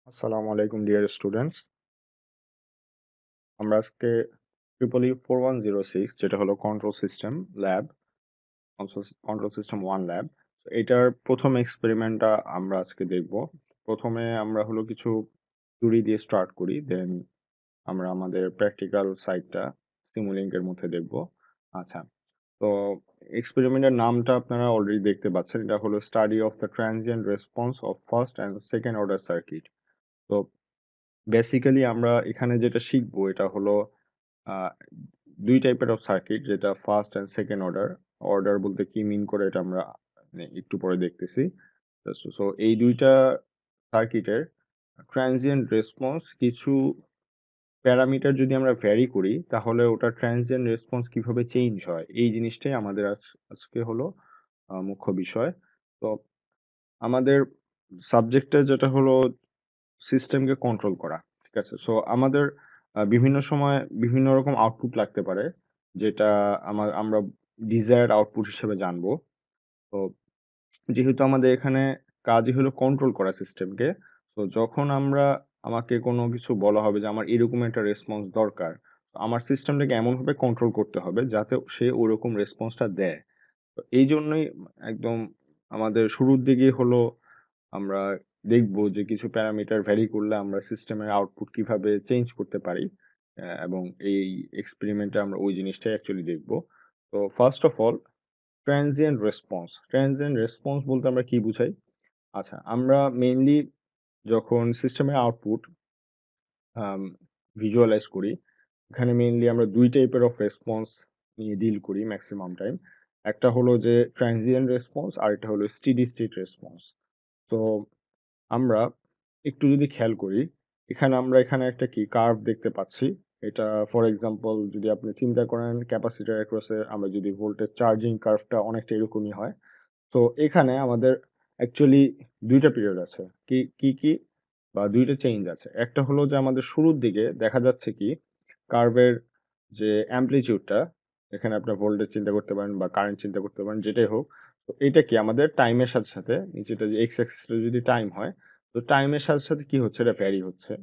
আসসালামু আলাইকুম dear students. আমরা আজকে ট্রিপল 4106 যেটা হলো control system lab, control system 1 lab. এটার প্রথম এক্সপেরিমেন্টটা আমরা আজকে দেখব। প্রথমে আমরা হলো কিছু থিওরি দিয়ে স্টার্ট করি, দেন আমরা আমাদের প্র্যাকটিক্যাল সাইডটা সিমুলিংকের মধ্যে দেখব। আচ্ছা, তো এক্সপেরিমেন্টের নামটা আপনারা অলরেডি দেখতে পাচ্ছেন। এটা হলো study of the transient response of first and second order circuit. তো বেসিক্যালি আমরা এখানে যেটা শিখবো এটা হলো আহ, দুই টাইপের অফ সার্কিট, যেটা first and second order. Order বলতে কি মিন করে এটা আমরা একটু পরে দেখতেছি। সো এই দুইটা সার্কিটের ট্রানজিয়েন্ট রেসপন্স কিছু প্যারামিটার যদি আমরা ভ্যারি করি তাহলে ওটা ট্রানজিয়েন্ট রেসপন্স কিভাবে চেঞ্জ হয়, এই জিনিসটাই আমাদের আজকে হলো মুখ্য বিষয়। তো আমাদের সাবজেক্টে যেটা হলো সিস্টেমকে কন্ট্রোল করা। ঠিক আছে? সো আমাদের বিভিন্ন সময় বিভিন্ন রকম আউটপুট লাগতে পারে, যেটা আমরা ডিজায়ার্ড আউটপুট হিসেবে জানবো। তো যেহেতু আমাদের এখানে কাজই হলো কন্ট্রোল করা সিস্টেমকে, তো যখন আমাকে কোনো কিছু বলা হবে যে আমার এরকম একটা রেসপন্স দরকার, তো আমার সিস্টেমটাকে এমনভাবে কন্ট্রোল করতে হবে যাতে সে ওরকম রেসপন্সটা দেয়। তো এই জন্যই একদম আমাদের শুরুর দিকে হলো আমরা দেখব যে কিছু প্যারামিটার ভ্যারি করলে আমরা সিস্টেমের আউটপুট কিভাবে চেঞ্জ করতে পারি। এবং এই এক্সপেরিমেন্টে আমরা ওই জিনিসটাই অ্যাকচুয়ালি দেখব। তো first of all, transient response বলতে আমরা কি বুঝাই? আচ্ছা, আমরা মেইনলি যখন সিস্টেমের আউটপুট ভিজুয়ালাইজ করি, এখানে মেইনলি আমরা দুই টাইপের অফ রেসপন্স নিয়ে ডিল করি ম্যাক্সিমাম টাইম। একটা হলো যে ট্রানজিয়েন্ট রেসপন্স, আর একটা হলো স্টেডি স্টেট রেসপন্স। তো আমরা একটু যদি খেয়াল করি, আমরা এখানে একটা কি কার্ভ দেখতে পাচ্ছি। এটা ফর এক্সাম্পল যদি আপনি চিন্তা করেন ক্যাপাসিটর অ্যাক্রসে আমরা যদি ভোল্টেজ চার্জিং কার্ভটা অনেকটা এরকমই হয়। তো এখানে আমাদের অ্যাকচুয়ালি দুইটা পিরিয়ড আছে। কি কি কি বা দুইটা চেঞ্জ আছে। একটা হলো যে আমাদের শুরুর দিকে দেখা যাচ্ছে কি কার্ভের যে অ্যামপ্লিটিউডটা, এখানে আপনার ভোল্টেজ চিন্তা করতে পারেন বা কারেন্ট চিন্তা করতে পারেন, যেটাই হোক। তো এটা কি আমাদের টাইমের সাথে সাথে নিচেটা যে এক্স অ্যাক্সিসটা যদি টাইম হয়, তো টাইমের সাথে সাথে কি হচ্ছে, এটা ভ্যারি হচ্ছে।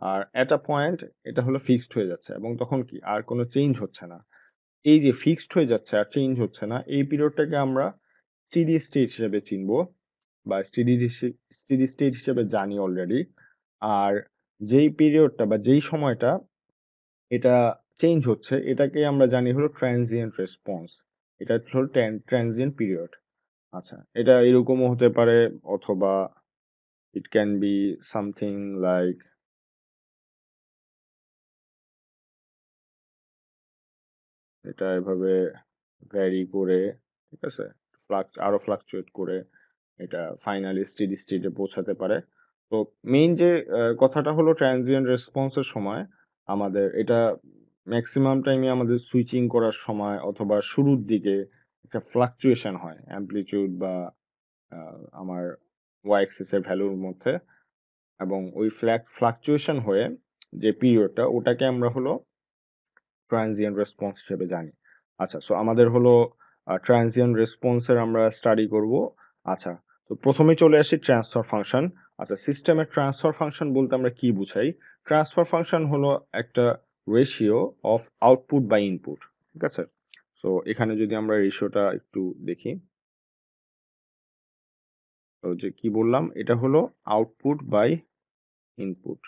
আর এট আ পয়েন্ট এটা হলো ফিক্সড হয়ে যাচ্ছে, এবং তখন কি আর কোনো চেঞ্জ হচ্ছে না। এই যে ফিক্সড হয়ে যাচ্ছে আর চেঞ্জ হচ্ছে না, এই পিরিয়ডটাকে আমরা স্টেডি স্টেট হিসেবে চিনবো বা স্টেডি স্টেট হিসেবে জানি অলরেডি। আর যেই পিরিয়ডটা বা যেই সময়টা এটা চেঞ্জ হচ্ছে, এটাকে আমরা জানি হলো ট্রানজিয়েন্ট রেসপন্স। এটা হলো ট্রানজিয়েন্ট পিরিয়ড। আচ্ছা, এটা এরকমও হতে পারে, অথবা it can be something like এটা এভাবে ভ্যারি করে, ঠিক আছে, আরো ফ্লাকচুয়েট করে এটা ফাইনালি স্টেডি স্টেটে পৌঁছাতে পারে। তো মেইন যে কথাটা হলো ট্রানজিয়েন্ট রেসপন্সের সময় আমাদের এটা ম্যাক্সিমাম টাইমে আমাদের সুইচিং করার সময় অথবা শুরুর দিকে একটা ফ্লাকচুয়েশন হয় অ্যামপ্লিটিউড বা আমার ওয়াই অ্যাক্সিস এর ভ্যালুর মধ্যে, এবং ওই ফ্লাকচুয়েশন হয়ে যে পিরিয়ডটা ওটাকে আমরা হলো ট্রানজিয়েন্ট রেসপন্স হিসেবে জানি। আচ্ছা, সো আমাদের হলো ট্রানজিয়েন্ট রেসপন্সের আমরা স্টাডি করব। আচ্ছা, তো প্রথমেই চলে আসি ট্রান্সফার ফাংশন। আচ্ছা, সিস্টেমের ট্রান্সফার ফাংশন বলতে আমরা কি বুঝাই? ট্রান্সফার ফাংশন হলো একটা ratio of output by input. ঠিক আছে? সো এখানে যদি আমরা রেশিওটা একটু দেখি, তো যে কি বললাম, এটা হলো আউটপুট বাই ইনপুট।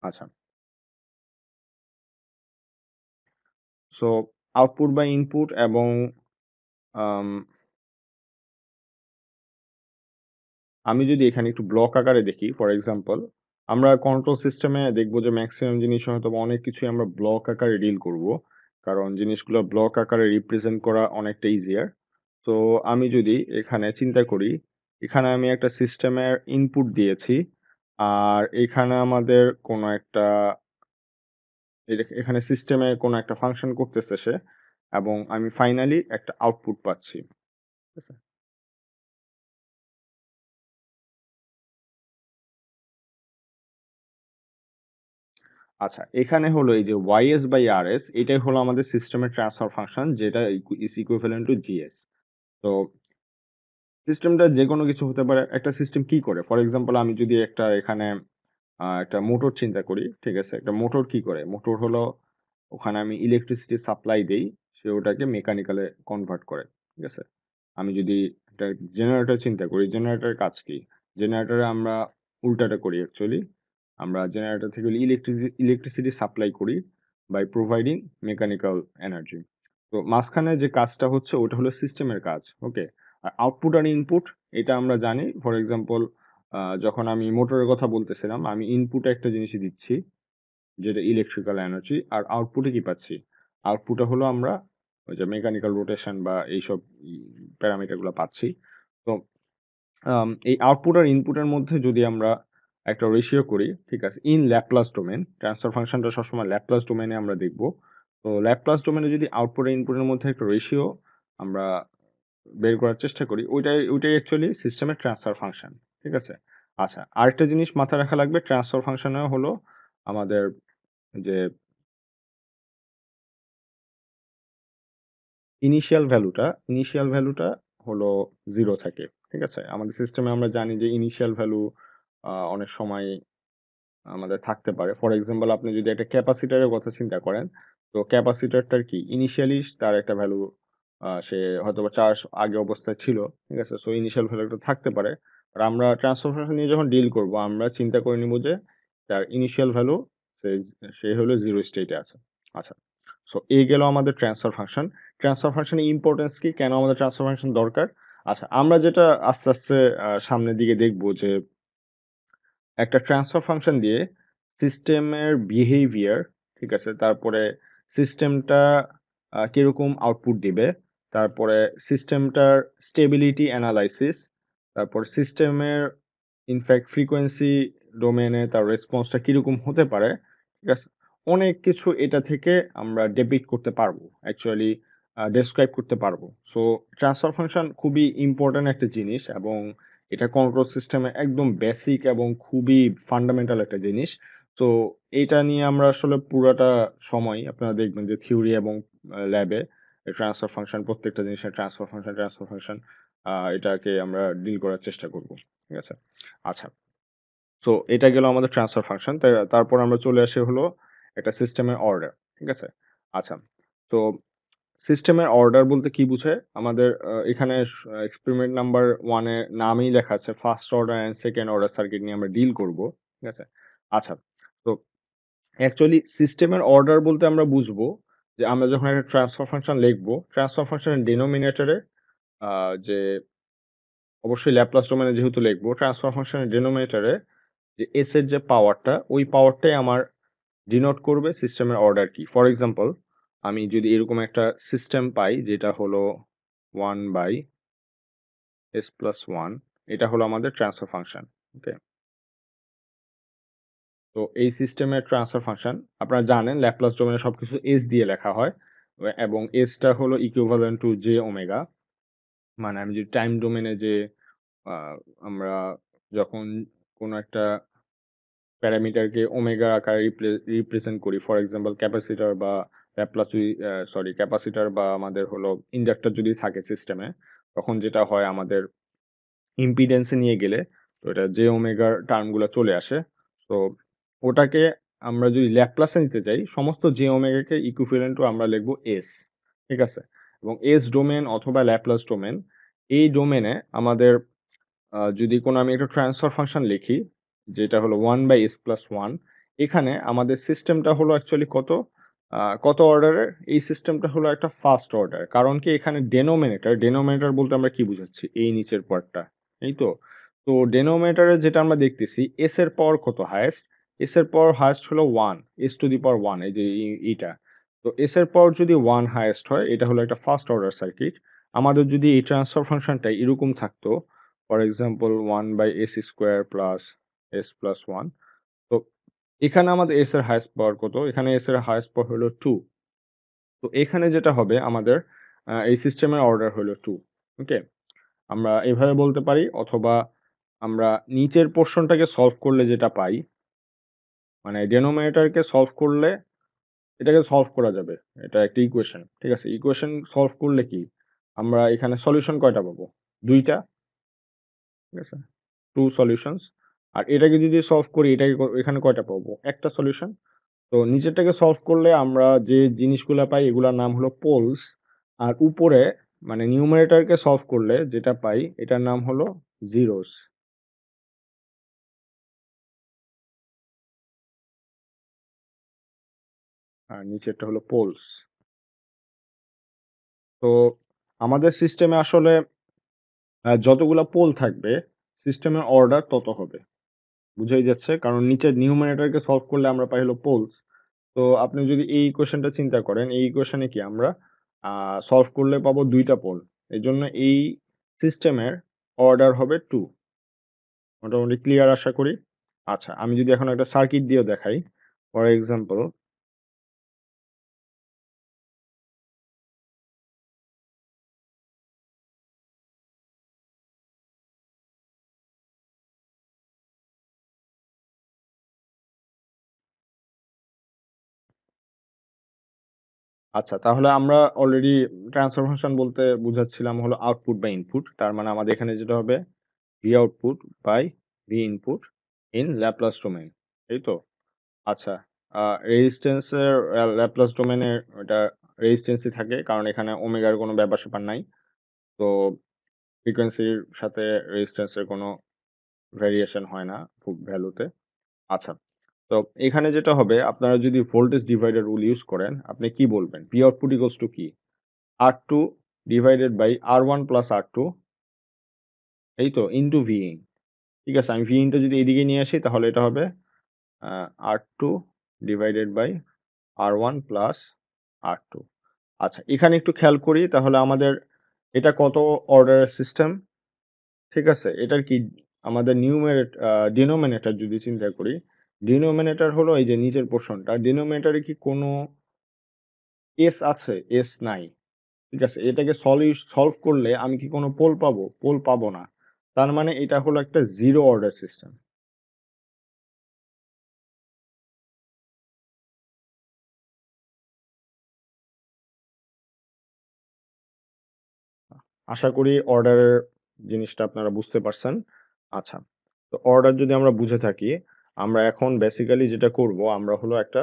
আচ্ছা, সো আউটপুট বাই ইনপুট, এবং আম, আমি যদি এখানে একটু ব্লক আকারে দেখি, ফর এক্সাম্পল আমরা কন্ট্রোল সিস্টেমে দেখবো যে ম্যাক্সিমাম জিনিস হয়তো বা অনেক কিছুই আমরা ব্লক আকারে ডিল করব, কারণ জিনিসগুলো ব্লক আকারে রিপ্রেজেন্ট করা অনেকটা ইজিয়ার। তো আমি যদি এখানে চিন্তা করি, এখানে আমি একটা সিস্টেমের ইনপুট দিয়েছি, আর এখানে আমাদের কোনো একটা এখানে সিস্টেমে কোনো একটা ফাংশন করতেছে সে, এবং আমি ফাইনালি একটা আউটপুট পাচ্ছি। ঠিক আছে? আচ্ছা, এখানে হলো এই যে ys বাই rs, এটাই হলো আমাদের সিস্টেমের ট্রান্সফার ফাংশন, যেটা ইজ ইকুইভ্যালেন্ট টু জিএস। তো সিস্টেমটা যেকোনো কিছু হতে পারে। একটা সিস্টেম কি করে? ফর এক্সাম্পল আমি যদি একটা এখানে একটা মোটর চিন্তা করি, ঠিক আছে? একটা মোটর কি করে? মোটর হলো ওখানে আমি ইলেকট্রিসিটি সাপ্লাই দেই, সে ওটাকে মেকানিক্যালে কনভার্ট করে, ঠিক আছে? আমি যদি একটা জেনারেটর চিন্তা করি, জেনারেটরের কাজ কি? জেনারেটরে আমরা উল্টাটা করি অ্যাকচুয়ালি। আমরা জেনারেটর থেকে ইলেকট্রিসিটি সাপ্লাই করি বাই প্রোভাইডিং মেকানিক্যাল এনার্জি। তো মাঝখানে যে কাজটা হচ্ছে ওটা হলো সিস্টেমের কাজ, ওকে? আর আউটপুট আর ইনপুট এটা আমরা জানি। ফর এক্সাম্পল যখন আমি মোটরের কথা বলতেছিলাম, আমি ইনপুটে একটা জিনিসই দিচ্ছি যেটা ইলেকট্রিক্যাল এনার্জি, আর আউটপুটে কি পাচ্ছি? আউটপুটে হলো আমরা ওই যে মেকানিক্যাল রোটেশন বা এইসব প্যারামিটার গুলো পাচ্ছি। তো এই আউটপুট আর ইনপুটের মধ্যে যদি আমরা একটা রেশিও করি, ঠিক আছে? ইন ল্যাপ্লাস ডোমেন, ট্রান্সফার ফাংশনটা সবসময় ল্যাপ্লাস ডোমেনে আমরা দেখব। তো ল্যাপ্লাস ডোমেনে যদি আউটপুট আর ইনপুটের মধ্যে একটা রেশিও আমরা বের করার চেষ্টা করি, ওইটাই অ্যাকচুয়ালি সিস্টেমের ট্রান্সফার ফাংশন, ঠিক আছে? আচ্ছা, আরেকটা জিনিস মাথায় রাখা লাগবে, ট্রান্সফার ফাংশনে হলো আমাদের যে ইনিশিয়াল ভ্যালুটা হলো 0 থাকে। ঠিক আছে? আমাদের সিস্টেমে আমরা জানি যে ইনিশিয়াল ভ্যালু অনেক সময় আমাদের থাকতে পারে। ফর এক্সাম্পল আপনি যদি একটা ক্যাপাসিটরের কথা চিন্তা করেন, তো ক্যাপাসিটরটার কি ইনিশিয়ালি তার একটা ভ্যালু সে হয়তোবা চার্জ আগে অবস্থায় ছিল। ঠিক আছে? সো ইনিশিয়াল ভ্যালু একটা থাকতে পারে। আর আমরা ট্রান্সফার ফাংশন নিয়ে যখন ডিল করব আমরা চিন্তা করে নিব যে তার ইনিশিয়াল ভ্যালু সে সে হলো 0 স্টেটে আছে। আচ্ছা। সো এই গেল আমাদের ট্রান্সফার ফাংশন। ট্রান্সফার ফাংশনের ইম্পোর্টেন্স কি? কেন আমাদের ট্রান্সফার ফাংশন দরকার? আচ্ছা, আমরা যেটা আস্তে, আস্তে সামনের দিকে দেখব যে একটা ট্রান্সফার ফাংশন দিয়ে সিস্টেমের বিহেভিয়ার, ঠিক আছে? তারপরে সিস্টেমটা কিরকম আউটপুট দিবে, তারপরে সিস্টেমটার স্টেবিলিটি অ্যানালাইসিস, তারপর সিস্টেমের ইনফ্যাক্ট ফ্রিকোয়েন্সি ডোমেনে তার রেসপন্সটা কিরকম হতে পারে, ঠিক আছে? অনেক কিছু এটা থেকে আমরা ডেপিক্ট করতে পারবো, অ্যাকচুয়ালি ডেসক্রাইব করতে পারবো। সো ট্রান্সফার ফাংশন খুবই ইম্পর্ট্যান্ট একটা জিনিস এবং এটা কন্ট্রোল সিস্টেমে একদম বেসিক এবং খুবই ফান্ডামেন্টাল একটা জিনিস। তো এইটা নিয়ে আমরা আসলে পুরাটা সময় আপনারা দেখবেন যে থিওরি এবং ল্যাবে ট্রান্সফার ফাংশন, প্রত্যেকটা জিনিসের ট্রান্সফার ফাংশন এটাকে আমরা ডিল করার চেষ্টা করব। ঠিক আছে? আচ্ছা। সো এটা গেল আমাদের ট্রান্সফার ফাংশন। তারপর আমরা চলে আসি হলো একটা সিস্টেমের অর্ডার। ঠিক আছে? আচ্ছা। তো সিস্টেমের অর্ডার বলতে কি বুঝায়? আমাদের এখানে এক্সপেরিমেন্ট নাম্বার 1 এ নামেই লেখা আছে first order and second order circuit নিয়ে আমরা ডিল করব। ঠিক আছে? আচ্ছা। তো অ্যাকচুয়ালি সিস্টেমের অর্ডার বলতে আমরা বুঝবো যে আমরা যখন একটা ট্রান্সফার ফাংশন লিখবো, ট্রান্সফার ফাংশনের ডিনোমিনেটরে যে অবশ্যই ল্যাপ্লাস ডোমেনে যেহেতু লিখবো, ট্রান্সফার ফাংশনের ডিনোমিনেটরে যে এস এর যে পাওয়ারটা, ওই পাওয়ারটাই আমার ডিনোট করবে সিস্টেমের অর্ডার কি। ফর এক্সাম্পল আমি যদি এরকম একটা সিস্টেম পাই যেটা হলো 1 বাই এস প্লাস 1, এটা হলো আমাদের ট্রান্সফার ফাংশন। ওকে? তো এই সিস্টেমের ট্রান্সফার ফাংশন আপনারা জানেন ল্যাপ্লাস ডোমেনে সবকিছু এস দিয়ে লেখা হয় এবং এসটা হলো ইকুইভ্যালেন্ট টু জে ওমেগা। মানে আমি যদি টাইম ডোমেনে যে আহ, আমরা যখন কোনো একটা প্যারামিটারকে ওমেগা আকারে রিপ্রেজেন্ট করি, ফর এক্সাম্পল ক্যাপাসিটর বা ল্যাপ্লাস ক্যাপাসিটর বা আমাদের হলো ইন্ডাক্টর যদি থাকে সিস্টেমে, তখন যেটা হয় আমাদের ইম্পিডেন্সে নিয়ে গেলে তো এটা জে ওমেগার টার্মগুলো চলে আসে। তো ওটাকে আমরা যদি ল্যাপ্লাসে নিতে যাই, সমস্ত জে ওমেগাকে ইকুইভ্যালেন্ট টু আমরা লিখব এস। ঠিক আছে? এবং এস ডোমেন অথবা ল্যাপ্লাস ডোমেন, এই ডোমেনে আমাদের যদি কোনো আমি একটা ট্রান্সফার ফাংশন লিখি যেটা হলো 1 বাই এস প্লাস 1, এখানে আমাদের সিস্টেমটা হলো অ্যাকচুয়ালি কত অর্ডারের? এই সিস্টেমটা হলো একটা ফার্স্ট অর্ডার। কারণ কি এখানে ডেনোমিনেটর বলতে আমরা কি বুঝাচ্ছি? এই নিচের পার্টটা। এই তো? তো ডেনোমিনেটরে যেটা আমরা দেখতেছি এস এর পাওয়ার কত হাইয়েস্ট? এস এর পাওয়ার হাইয়েস্ট হলো 1, এস টু দি পাওয়ার 1, এই যে এইটা। তো এস এর পাওয়ার যদি 1 হাইয়েস্ট হয় এটা হলো একটা ফার্স্ট অর্ডার সার্কিট। আমাদের যদি এই ট্রান্সফার ফাংশনটা এরকম থাকতো, for example 1 by s square plus s plus 1, তো এখানে আমাদের এস এর হাইয়েস্ট পাওয়ার কত? এখানে এস এর হাইয়েস্ট পাওয়ার হলো 2। তো এখানে যেটা হবে আমাদের এই সিস্টেমের অর্ডার হলো 2। ওকে? আমরা এভাবে বলতে পারি, অথবা আমরা নিচের পোরশনটাকে সলভ করলে যেটা পাই, মানে ডিনোমিনেটরকে সলভ করলে এটাকে সলভ করা যাবে। এটা একটা ইকুয়েশন। ঠিক আছে? ইকুয়েশন সলভ করলে কি? আমরা এখানে সলিউশন কয়টা পাবো? ২ টা, ঠিক আছে? 2 সলিউশনস। আর এটাকে যদি সলভ করি এটাকে এখানে কয়টা পাবো? একটা সলিউশন। তো নিচেরটাকে সলভ করলে আমরা যে জিনিসগুলা পাই এগুলার নাম হলো পোলস। আর উপরে মানে নিউমারেটরকে সলভ করলে যেটা পাই এটার নাম হলো জিরোস। আর নিচেরটা হলো পোলস। তো আমাদের সিস্টেমে আসলে যতগুলা পোল থাকবে সিস্টেমের অর্ডার তত হবে। বুঝাই যাচ্ছে? কারণ নিচের নিউমারেটরকে সলভ করলে আমরা পাই হলো পোলস। তো আপনি যদি এই ইকুয়েশনটা চিন্তা করেন, এই ইকুয়েশনে কি আমরা সলভ করলে পাবো ২ টা পোল। এজন্য এই সিস্টেমের অর্ডার হবে 2। মোটামুটি ক্লিয়ার আশা করি? আচ্ছা, আমি যদি এখন একটা সার্কিট দিয়েও দেখাই। ফর এক্সাম্পল আচ্ছা, তাহলে আমরা অলরেডি ট্রান্সফার ফাংশন বলতে বুঝাচ্ছিলাম হলো আউটপুট বা ইনপুট। তার মানে আমাদের এখানে যেটা হবে V output by V input in Laplace domain. এই তো? আচ্ছা, রেজিস্ট্যান্সের ল্যাপ্লাস ডোমেইনে এটা রেজিস্ট্যান্সই থাকে। কারণ এখানে ওমেগার কোনো ব্যাপার-স্যাপার নাই। তো ফ্রিকোয়েন্সির সাথে রেজিস্ট্যান্সের কোনো ভেরিয়েশন হয় না খুব ভ্যালুতে। আচ্ছা, তো এখানে যেটা হবে আপনারা যদি ভোল্টেজ ডিভাইডার রুল ইউজ করেন, আপনি কি বলবেন? পি আউটপুট ইকুয়ালস টু কি? R2 divided by R1 plus R2 এই তো ইনটু Vin। ঠিক আছে? আমি Vin টা যদি এদিকে নিয়ে আসি তাহলে এটা হবে আ R2 divided by R1 plus R2। আচ্ছা, এখানে একটু খেয়াল করি তাহলে আমাদের এটা কত অর্ডারের সিস্টেম? ঠিক আছে? এটার কি আমাদের ডিনোমিনেটর যদি চিন্তা করি, ডিনোমিনেটর হলো এই যে নিচের পোরশনটা। ডিনোমিনেটরে কি কোনো s আছে? s নাই। ঠিক আছে? এটাকে সলভ করলে আমি কি কোনো পোল পাবো? পোল পাবো না। তার মানে এটা হলো একটা জিরো অর্ডার সিস্টেম। আশা করি অর্ডারের জিনিসটা আপনারা বুঝতে পারছেন। আচ্ছা, তো অর্ডার যদি আমরা বুঝে থাকি, আমরা এখন বেসিক্যালি যেটা করব আমরা হলো একটা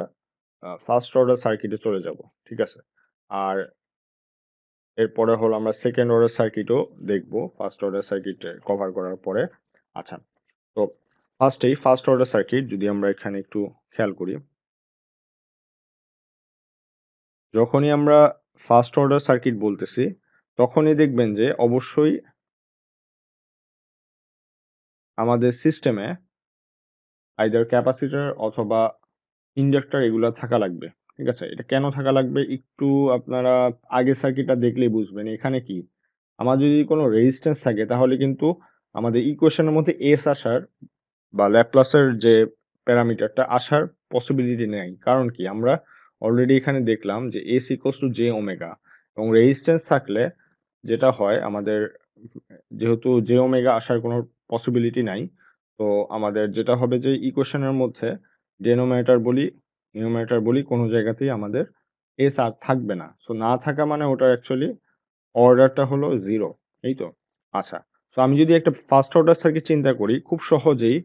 ফার্স্ট অর্ডার সার্কিটে চলে যাব। ঠিক আছে? আর এরপরে হলো আমরা সেকেন্ড অর্ডার সার্কিটও দেখব ফার্স্ট অর্ডার সার্কিট কভার করার পরে। আচ্ছা, তো ফার্স্ট অর্ডার সার্কিট যদি আমরা এখানে একটু খেয়াল করি, যখনই আমরা ফার্স্ট অর্ডার সার্কিট বলতেছি, তখনই দেখবেন যে অবশ্যই আমাদের সিস্টেমে আইদার ক্যাপাসিটর অথবা ইন্ডাক্টর এগুলা থাকা লাগবে। ঠিক আছে? এটা কেন থাকা লাগবে একটু আপনারা আগের সার্কিটটা দেখলেই বুঝবেন। এখানে কি? আমার যদি কোনো রেজিস্ট্যান্স থাকে তাহলে কিন্তু আমাদের ইকুয়েশনের মধ্যে এস আসার বা ল্যাপ্লাসের যে প্যারামিটারটা আসার পসিবিলিটি নেই। কারণ কি? আমরা অলরেডি এখানে দেখলাম যে S equals to j omega এবং রেজিস্ট্যান্স থাকলে যেটা হয় আমাদের যেহেতু জে ওমেগা আসার কোনো পসিবিলিটি নাই, তো আমাদের যেটা হবে যে ইকুয়েশনের মধ্যে ডিনোমিনেটর বলি, নিউমারেটর বলি কোনো জায়গাতেই আমাদের S আর থাকবে না। সো না থাকা মানে ওটার অ্যাকচুয়ালি অর্ডারটা হলো 0 এই তো? আচ্ছা। সো আমি যদি একটা ফার্স্ট অর্ডার সার্কিট চিন্তা করি, খুব সহজেই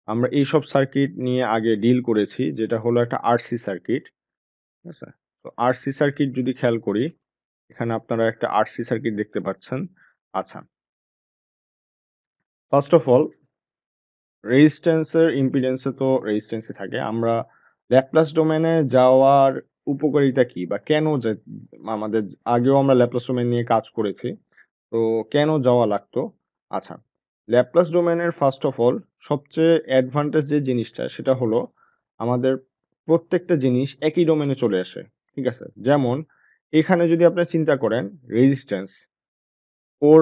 আমরা এইসব সার্কিট নিয়ে আগে ডিল করেছি যেটা হলো একটা আরসি সার্কিট। ঠিক আছে? তো আরসি সার্কিট যদি খেয়াল করি, এখানে আপনারা একটা আরসি সার্কিট দেখতে পাচ্ছেন। আচ্ছা। ফার্স্ট অফ অল রেজিস্ট্যান্সের ইম্পিডেন্সে তো রেজিস্ট্যান্সই থাকে। আমরা ল্যাপ্লাস ডোমেইনে যাওয়ার উপকারিতা কি? বা কেন আমাদের আগেও আমরা ল্যাপ্লাস ডোমেইন নিয়ে কাজ করেছি। তো কেন যাওয়া লাগতো? আচ্ছা, ল্যাপ্লাস ডোমেইনের ফার্স্ট অফ অল সবচেয়ে অ্যাডভান্টেজ যে জিনিসটা সেটা হলো আমাদের প্রত্যেকটা জিনিস একই ডোমেইনে চলে আসে। ঠিক আছে? যেমন এখানে যদি আপনি চিন্তা করেন রেজিস্ট্যান্স, ওর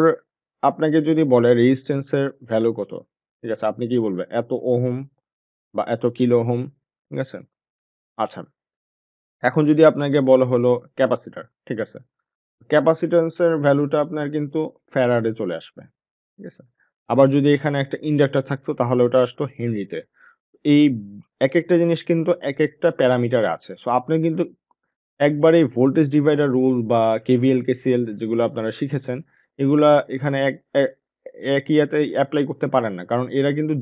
আপনাকে যদি বলে রেজিস্ট্যান্সের ভ্যালু কত? ঠিক আছে? আপনি কি বলবেন? এত ওহম বা এত কিলো ওহম। ঠিক আছে? আচ্ছা, এখন যদি আপনাকে বলা হলো ক্যাপাসিটর। ঠিক আছে? ক্যাপাসিট্যান্সের ভ্যালুটা আপনার কিন্তু ফ্যারাডে চলে আসবে। ঠিক আছে? আবার যদি এখানে একটা ইন্ডাক্টর থাকতো তাহলে ওটা আসতো হেনরিতে। এই একেকটা জিনিস কিন্তু একেকটা প্যারামিটার আছে। সো আপনি কিন্তু একবারেই ভোল্টেজ ডিভাইডার রুল বা কেভিএল কেসিএল যেগুলো আপনারা শিখেছেন এগুলা এখানে একই ইয়াতে অ্যাপ্লাই করতে পারেন না, কারণ এরা কিন্তু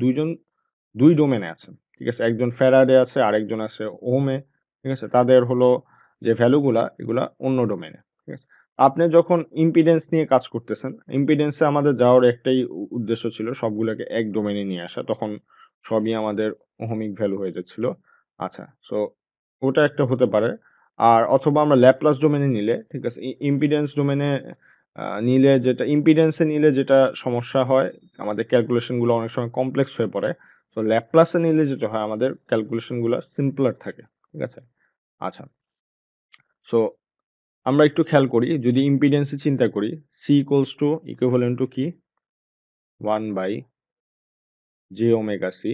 দুই ডোমেনে আছে। ঠিক আছে, একজন ফ্যারাডে আছে আর একজন আছে ওহমে। ঠিক আছে, তাদের হলো যে ভ্যালুগুলা এগুলা অন্য ডোমেনে। ঠিক আছে, আপনি যখন ইম্পিডেন্স নিয়ে কাজ করতেছেন, ইম্পিডেন্সে আমাদের যাওয়ার একটাই উদ্দেশ্য ছিল সবগুলোকে এক ডোমেনে নিয়ে আসা, তখন সবই আমাদের ওহমিক ভ্যালু হয়ে যাচ্ছিল। আচ্ছা, সো ওটা একটা হতে পারে। আর অথবা আমরা ল্যাপ্লাস ডোমেনে নিলে, ঠিক আছে, ইম্পিডেন্স ডোমেনে নিলে যেটা ইম্পিডেন্সে নিলে যেটা সমস্যা হয়, আমাদের ক্যালকুলেশনগুলো অনেক সময় কমপ্লেক্স হয়ে পড়ে। তো ল্যাপ্লাসে নিলে যেটা হয় আমাদের ক্যালকুলেশনগুলো সিম্পলার থাকে। ঠিক আছে, আচ্ছা, সো আমরা একটু খেয়াল করি, যদি ইম্পিডেন্সে চিন্তা করি, C equals to equivalent to কি 1/j ওমেগা সি।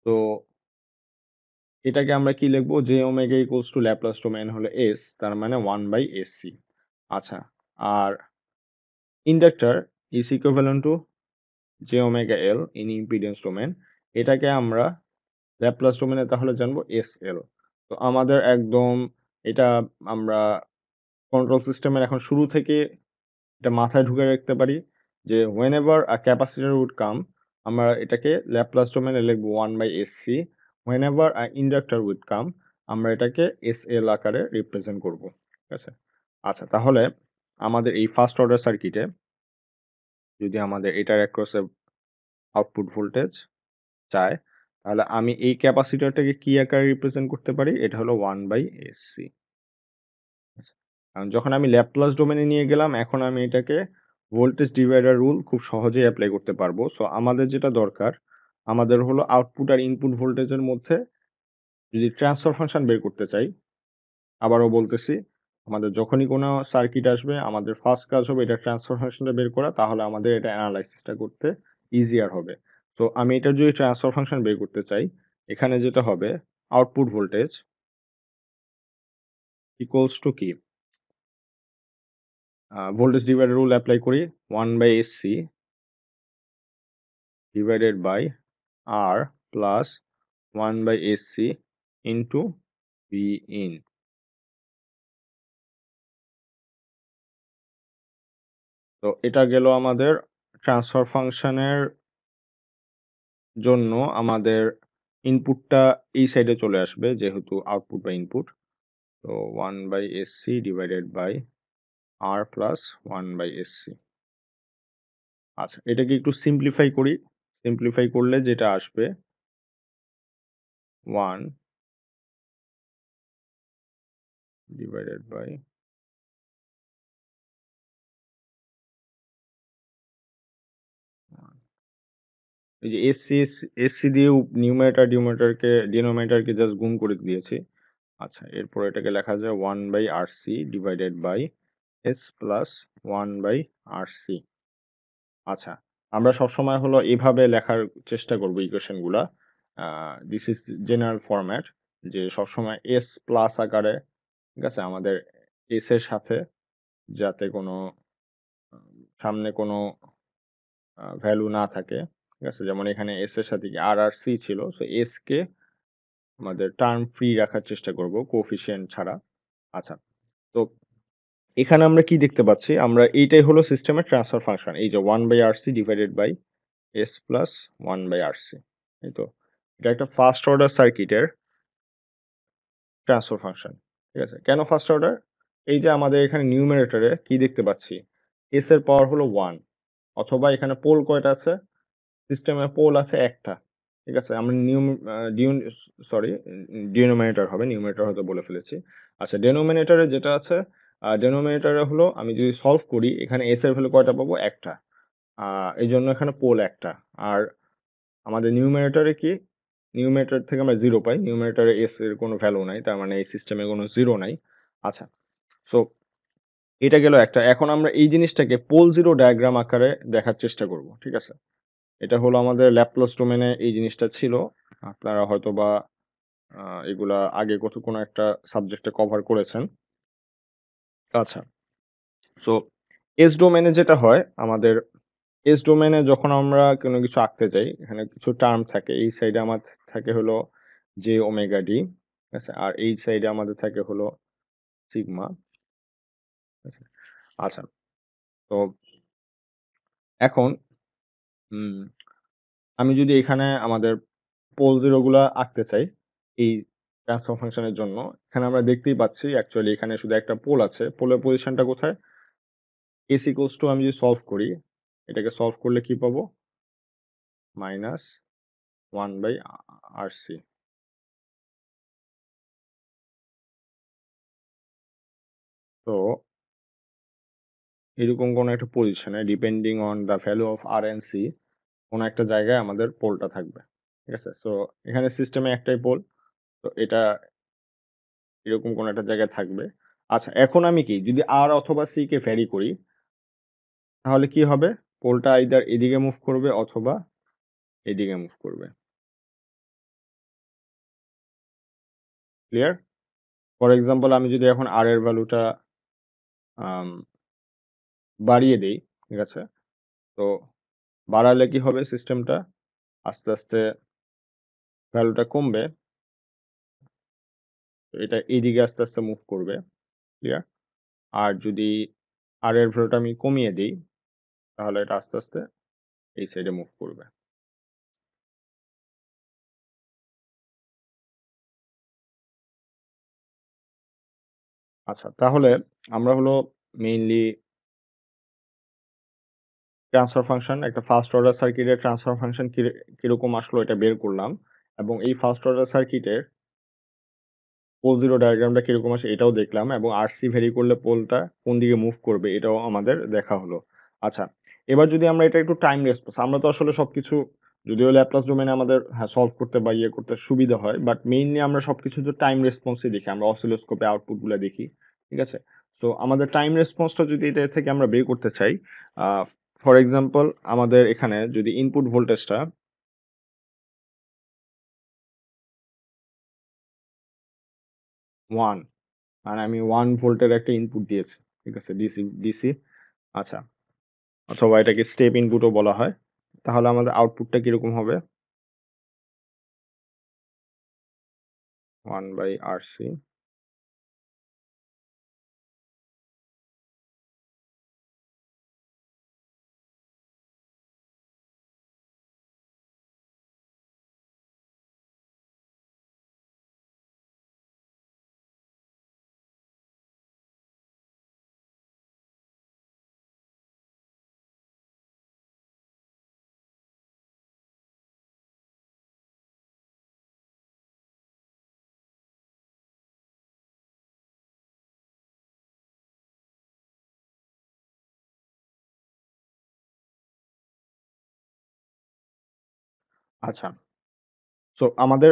তো এটাকে আমরা কি লিখবো, j omega equals to Laplace domain হলো এস, তার মানে 1/sc। আচ্ছা, আর inductor is equivalent to j omega L in impedance domain, এটাকে আমরা ল্যাপ্লাস ডোমেনে তাহলে জানবো এস এল। তো আমাদের একদম এটা আমরা কন্ট্রোল সিস্টেমের এখন শুরু থেকে এটা মাথায় ঢুকে রাখতে পারি যে whenever a capacitor would come, আমরা এটাকে ল্যাপ্লাস ডোমেনে লিখবো 1/sc, whenever a inductor would come আমরা এটাকে sl আকারে রিপ্রেজেন্ট করব। ঠিক আছে, আচ্ছা, তাহলে আমাদের এই ফার্স্ট অর্ডার সার্কিটে যদি আমাদের এটার অ্যাক্রসে আউটপুট ভোল্টেজ চায়, তাহলে আমি এই ক্যাপাসিটরটাকে কি আকারে রিপ্রেজেন্ট করতে পারি, এটা হলো 1/sc। যখন আমি ল্যাপ্লাস ডোমেনে নিয়ে গেলাম, এখন আমি এটাকে ভোল্টেজ ডিভাইডার রুল খুব সহজেই অ্যাপ্লাই করতে পারবো। সো আমাদের যেটা দরকার, আমাদের হলো আউটপুট আর ইনপুট ভোল্টেজের মধ্যে যদি ট্রান্সফার ফাংশন বের করতে চাই, আবারও বলতেছি, আমাদের যখনই কোনো সার্কিট আসবে আমাদের ফার্স্ট কাজ হবে এটা ট্রান্সফার ফাংশনটা বের করা, তাহলে আমাদের এটা অ্যানালাইসিসটা করতে ইজিয়ার হবে। তো আমি এটার যদি ট্রান্সফার ফাংশন বের করতে চাই, এখানে যেটা হবে আউটপুট ভোল্টেজ ইকুয়ালস টু কি, ভোল্টেজ ডিভাইডার রুল অ্যাপ্লাই করি, 1/sc divided by R plus 1/sc into V in। তো এটা গেল আমাদের ট্রান্সফার ফাংশনের জন্য আমাদের ইনপুটটা এই সাইডে চলে আসবে যেহেতু আউটপুট বা ইনপুট। তো 1/sc divided by R plus 1/sc। আচ্ছা, এটাকে একটু সিম্পলিফাই করি, সিম্পলিফাই করলে যেটা আসবে 1 divided by এই যে এসসি দিয়ে নিউমারেটর ডিনোমিনেটরকে জাস্ট গুণ করে দিয়েছি। আচ্ছা, এরপর এটাকে লেখা যায় 1/RC divided by S plus 1/RC। আচ্ছা, আমরা সবসময় হলো এভাবে লেখার চেষ্টা করবো ইকুয়েশনগুলা। দিস ইজ জেনারেল ফরম্যাট, যে সবসময় এস প্লাস আকারে, ঠিক আছে, আমাদের এস এর সাথে যাতে কোনো সামনে কোনো ভ্যালু না থাকে। ঠিক আছে, যেমন এখানে এস এর সাথে কি আর আর সি ছিল, সো এস কে আমাদের টার্ম ফ্রি রাখার চেষ্টা করব কোএফিসিয়েন্ট ছাড়া। আচ্ছা, তো এখানে আমরা কি দেখতে পাচ্ছি, আমরা এইটাই হলো সিস্টেমের ট্রান্সফার ফাংশন, এই যে 1/RC divided by S plus 1/RC। এই তো এটা একটা ফার্স্ট অর্ডার সার্কিটের ট্রান্সফার ফাংশন। ঠিক আছে, কেন ফার্স্ট অর্ডার, এই যে আমাদের এখানে নিউমারেটরে কি দেখতে পাচ্ছি, এস এর পাওয়ার হলো 1, অথবা এখানে পোল কয়টা আছে, সিস্টেমে পোল আছে একটা। ঠিক আছে, আমরা ডিনোমিনেটর হবে, নিউমারেটর হয়তো বলে ফেলেছি। আচ্ছা, ডেনোমিনেটরে যেটা আছে, ডেনোমিনেটরে হলো আমি যদি সলভ করি এখানে এস এর ভ্যালু কয়টা পাবো, একটা। এই জন্য এখানে পোল একটা। আর আমাদের নিউমারেটরে কি, নিউমারেটর থেকে আমরা জিরো পাই, নিউমারেটরে এস এর কোনো ভ্যালু নাই, তার মানে এই সিস্টেমে কোনো জিরো নাই। আচ্ছা, সো এটা গেল একটা। এখন আমরা এই জিনিসটাকে পোল জিরো ডায়াগ্রাম আকারে দেখার চেষ্টা করব। ঠিক আছে, এটা হলো আমাদের ল্যাপ্লাস ডোমেনে এই জিনিসটা ছিল, আপনারা হয়তোবা এগুলা আগে কোনো একটা সাবজেক্টে কভার করেছেন। আচ্ছা, সো এস ডোমেনে যেটা হয় আমাদের, এস ডোমেনে যখন আমরা কোনো কিছু আঁকতে যাই, এখানে কিছু টার্ম থাকে, এই সাইডে আমার থাকে হলো জে ওমেগা ডি, ঠিক আছে, আর এই সাইডে আমাদের থাকে হলো সিগমা। আচ্ছা, তো এখন আমি যদি এখানে আমাদের পোল জিরো গুলা আঁকতে চাই এই ট্রান্সফার ফাংশনের জন্য, এখানে আমরা দেখতেই পাচ্ছি অ্যাকচুয়ালি এখানে শুধু একটা পোল আছে। পোলের পজিশনটা কোথায়? এস ইকুয়ালস টু আমি যদি সলভ করি, এটাকে সলভ করলে কি পাবো? Minus 1/RC। তো এরকম কোনো একটা পজিশনে depending on the value of R and C কোনো একটা জায়গায় আমাদের পোলটা থাকবে। ঠিক আছে? সো এখানে সিস্টেমে একটাই পোল। তো এটা এরকম কোনো একটা জায়গায় থাকবে। আচ্ছা, এখন আমি কি যদি আর অথবা সি কে ভ্যারি করি, তাহলে কি হবে? পোলটা আইদার এদিকে মুভ করবে অথবা এদিকে মুভ করবে। ক্লিয়ার? ফর এক্সাম্পল আমি যদি এখন আর এর ভ্যালুটা আম বাড়িয়ে দেই, ঠিক আছে? তো বাড়ালে কি হবে সিস্টেমটা? আস্তে, আস্তে ভ্যালুটা কমবে। তো এটা এইদিকে আস্তে, আস্তে মুভ করবে। ক্লিয়ার? আর যদি আর এর ভ্যালুটা আমি কমিয়ে দেই, তাহলে এটা আস্তে, আস্তে এই সাইডে মুভ করবে। আচ্ছা, তাহলে আমরা হলো মেইনলি ট্রান্সফার ফাংশন, একটা ফার্স্ট অর্ডার সার্কিটের ট্রান্সফার ফাংশন কিরকম আসলো এটা বের করলাম, এবং এই ফার্স্ট অর্ডার সার্কিটের পোল জিরো ডায়াগ্রামটা কিরকম আসে এটাও দেখলাম, এবং আরসি ভেরি করলে পোলটা কোন দিকে মুভ করবে এটাও আমাদের দেখা হলো। আচ্ছা, এবার যদি আমরা এটা একটু টাইম রেসপন্স, আমরা তো আসলে সবকিছু যদিও ল্যাপ্লাস ডোমেনে আমাদের হ্যাঁ সলভ করতে বা ইয়ে করতে সুবিধা হয়, বাট মেইনলি আমরা সবকিছু তো টাইম রেসপন্সই দেখি, আমরা অসিলোস্কোপে আউটপুটগুলো দেখি। ঠিক আছে? তো আমাদের টাইম রেসপন্সটা যদি এটা থেকে আমরা বের করতে চাই, ফর এক্সাম্পল আমাদের এখানে যদি ইনপুট ভোল্টেজটা 1, মানে আমি 1 ভোল্টের একটা ইনপুট দিয়েছি। ঠিক আছে? ডিসি। আচ্ছা, অথবা এটাকে স্টেপ ইনপুটও বলা হয়। তাহলে আমাদের আউটপুটটা কিরকম হবে? 1/RC। আচ্ছা। সো আমাদের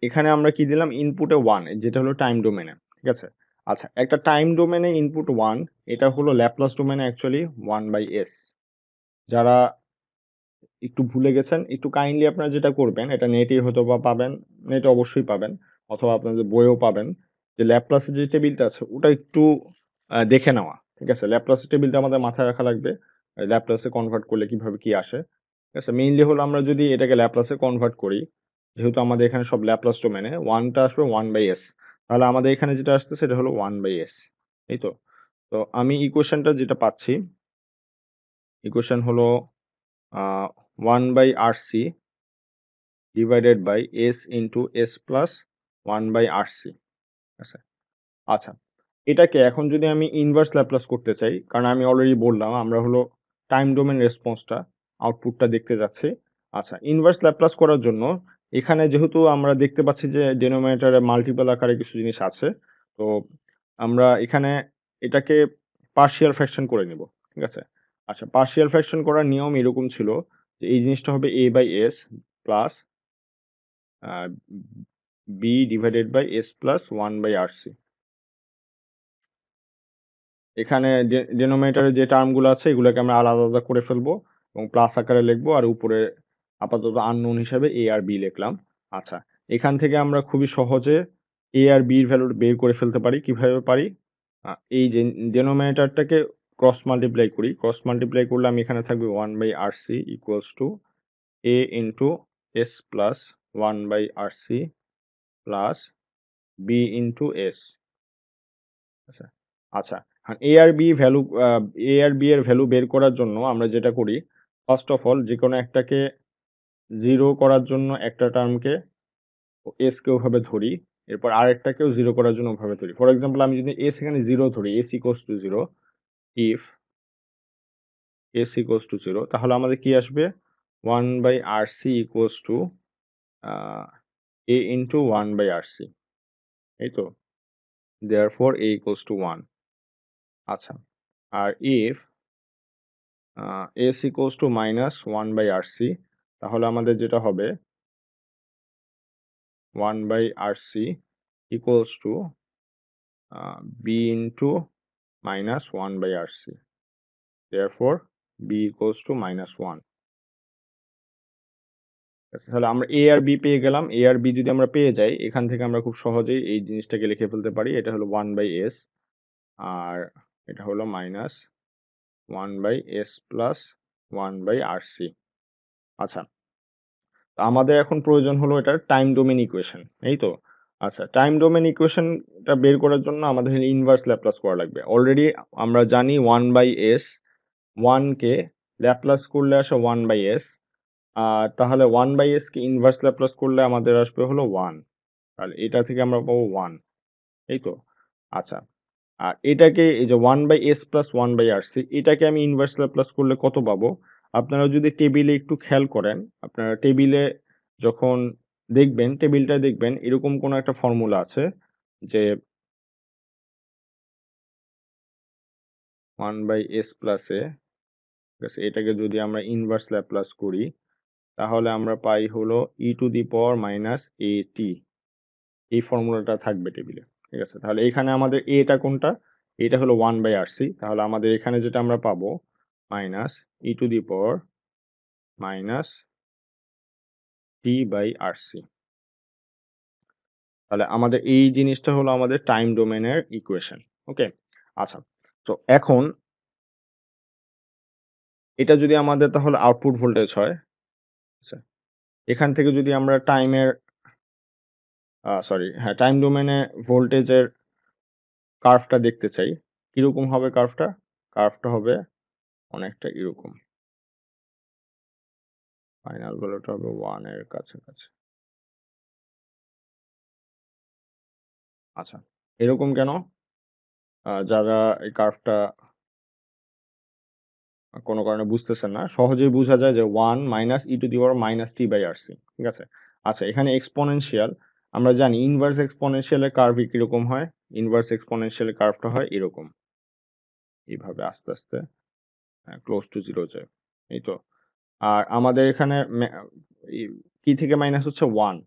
এখানে আমরা কি দিলাম? ইনপুটে 1, যেটা হলো টাইম ডোমেনে। ঠিক আছে? আচ্ছা, একটা টাইম ডোমেনে ইনপুট 1, এটা হলো ল্যাপ্লাস ডোমেনে অ্যাকচুয়ালি 1/s। যারা একটু ভুলে গেছেন, একটু কাইন্ডলি আপনারা যেটা করবেন, এটা নেটেই হয়তোবা পাবেন, নেটে অবশ্যই পাবেন, অথবা আপনাদের বইয়েও পাবেন, যে ল্যাপ্লাসের যে টেবিলটা আছে ওটা একটু দেখে নেওয়া। ঠিক আছে? ল্যাপ্লাসের টেবিলটা আমাদের মাথায় রাখা লাগবে। ল্যাপ্লাসে কনভার্ট করলে কিভাবে কি আসে। ঠিক আছে? মেইনলি হলো আমরা যদি এটাকে ল্যাপ্লাসে কনভার্ট করি, যেহেতু আমাদের এখানে সব ল্যাপ্লাস ডোমেনে 1 টা আসবে 1/s, তাহলে আমাদের এখানে যেটা আসতেছে এটা হলো 1/s। এই তো? তো আমি ইকুয়েশনটা যেটা পাচ্ছি, ইকুয়েশন হলো uh 1/RC divided by s into s plus 1/RC। আচ্ছা, আচ্ছা। এটাকে এখন যদি আমি ইনভার্স ল্যাপ্লাস করতে চাই, কারণ আমি অলরেডি বললাম আমরা হলো টাইম ডোমেন রেসপন্সটা, আউটপুটটা দেখতে যাচ্ছি। আচ্ছা, ইনভার্স ল্যাপ্লাস করার জন্য এখানে যেহেতু আমরা দেখতে পাচ্ছি যে ডেনোমিনেটরে মাল্টিপল আকারে কিছু জিনিস আছে, তো আমরা এখানে এটাকে পার্শিয়াল ফ্র্যাকশন করে নিব। ঠিক আছে? আচ্ছা, পার্শিয়াল ফ্র্যাকশন করার নিয়ম এরকম ছিল যে এই জিনিসটা হবে a/s plus uh b divided by s plus 1/RC। এখানে ডেনোমিনেটরে যে টার্মগুলো আছে এগুলোকে আমরা আলাদা, আলাদা করে ফেলবো এবং প্লাস আকারে লিখবো, আর উপরে আপাতত আননোন হিসাবে a আর b লিখলাম। আচ্ছা, এখান থেকে আমরা খুবই সহজে a আর b এর ভ্যালু বের করে ফেলতে পারি। কিভাবে পারি? এই যে ডেনোমিনেটরটাকে ক্রস মাল্টিপ্লাই করি। ক্রস মাল্টিপ্লাই করলে আমি এখানে থাকবে 1/RC equals to a into s plus 1/RC plus b into s। আচ্ছা, আচ্ছা। এ আর বি ভ্যালু এ আর বি এর ভ্যালু বের করার জন্য আমরা যেটা করি, ফার্স্ট অফ অল যেকোনো একটাকে 0 করার জন্য একটা টার্মকে s কে ওভাবে ধরি। এরপর আরেকটাকেও 0 করার জন্য ওভাবে ধরি। ফর এক্সাম্পল আমি যদি s এখানে 0 ধরি, s equals to 0, if s equals to 0 তাহলে আমাদের কি আসবে? 1/RC equals to a a into 1/RC, এই তো? Therefore a equals to 1. আচ্ছা। আর if s equals to minus 1/RC তাহলে আমাদের যেটা হবে 1/RC equals to b into minus 1/RC. Therefore b equals to minus 1. তাহলে আমরা a আর b পেয়ে গেলাম। a আর b যদি আমরা পেয়ে যাই, এখান থেকে আমরা খুব সহজেই এই জিনিসটাকে লিখে ফেলতে পারি। এটা হলো 1/s আর এটা হলো মাইনাস 1/s প্লাস 1/RC। আচ্ছা, আমাদের এখন প্রয়োজন হলো এটার টাইম ডোমেন ইকুয়েশন, এই তো? আচ্ছা, টাইম ডোমেন ইকুয়েশনটা বের করার জন্য আমাদের ইনভার্স ল্যাপ্লাস করা লাগবে। অলরেডি আমরা জানি 1/s, 1 কে ল্যাপ্লাস করলে আসে 1/s, আর তাহলে 1/s কে ইনভার্স ল্যাপ্লাস করলে আমাদের আসবে হলো 1। তাহলে এটা থেকে আমরা পাবো 1, এই তো? আচ্ছা, আর এটাকে এই যে 1/s প্লাস 1/RC এটাকে আমি ইনভার্স ল্যাপ্লাস করলে কত পাবো? আপনারা যদি টেবিলে একটু খেয়াল করেন, আপনারা টেবিলে যখন দেখবেন, টেবিলটায় দেখবেন এরকম কোনো একটা ফর্মুলা আছে যে 1/s প্লাস a, ঠিক আছে? এটাকে যদি আমরা ইনভার্স ল্যাপ্লাস করি তাহলে আমরা পাই হলো e to the power minus at। এই ফর্মুলাটা থাকবে টেবিলে, ঠিক আছে? তাহলে এখানে আমাদের a টা কোনটা? এটা হলো 1/RC, তাহলে আমাদের এখানে যেটা আমরা পাবো minus e to the power minus t/RC। তাহলে আমাদের এই জিনিসটা হলো আমাদের টাইম ডোমেনের ইকুয়েশন। ওকে? আচ্ছা। তো এখন এটা যদি আমাদের তাহলে আউটপুট ভোল্টেজ হয়, আচ্ছা, এখান থেকে যদি আমরা টাইমের হ্যাঁ, টাইম ডোমেনে ভোল্টেজের কার্ভটা দেখতে চাই, কিরকম হবে কার্ভটা? কার্ভটা হবে অনেকটা এরকম। ফাইনাল ভ্যালুটা হবে 1 এর কাছাকাছি। আচ্ছা, এরকম কেন? যারা এই কার্ভটা কোনো কারণে বুঝতেছেন না, সহজেই বুঝা যায় যে 1 minus e to the power minus t/RC, ঠিক আছে? আচ্ছা, এখানে এক্সপোনেনশিয়াল আমরা জানি ইনভার্স এক্সপোনেনশিয়ালের কার্ভ কিরকম হয়? ইনভার্স এক্সপোনেনশিয়ালের কার্ভটা হয় এরকম। এইভাবে আস্তে, আস্তে ক্লোজ টু 0 যায়। এই তো? আর আমাদের এখানে ই কি থেকে মাইনাস হচ্ছে 1।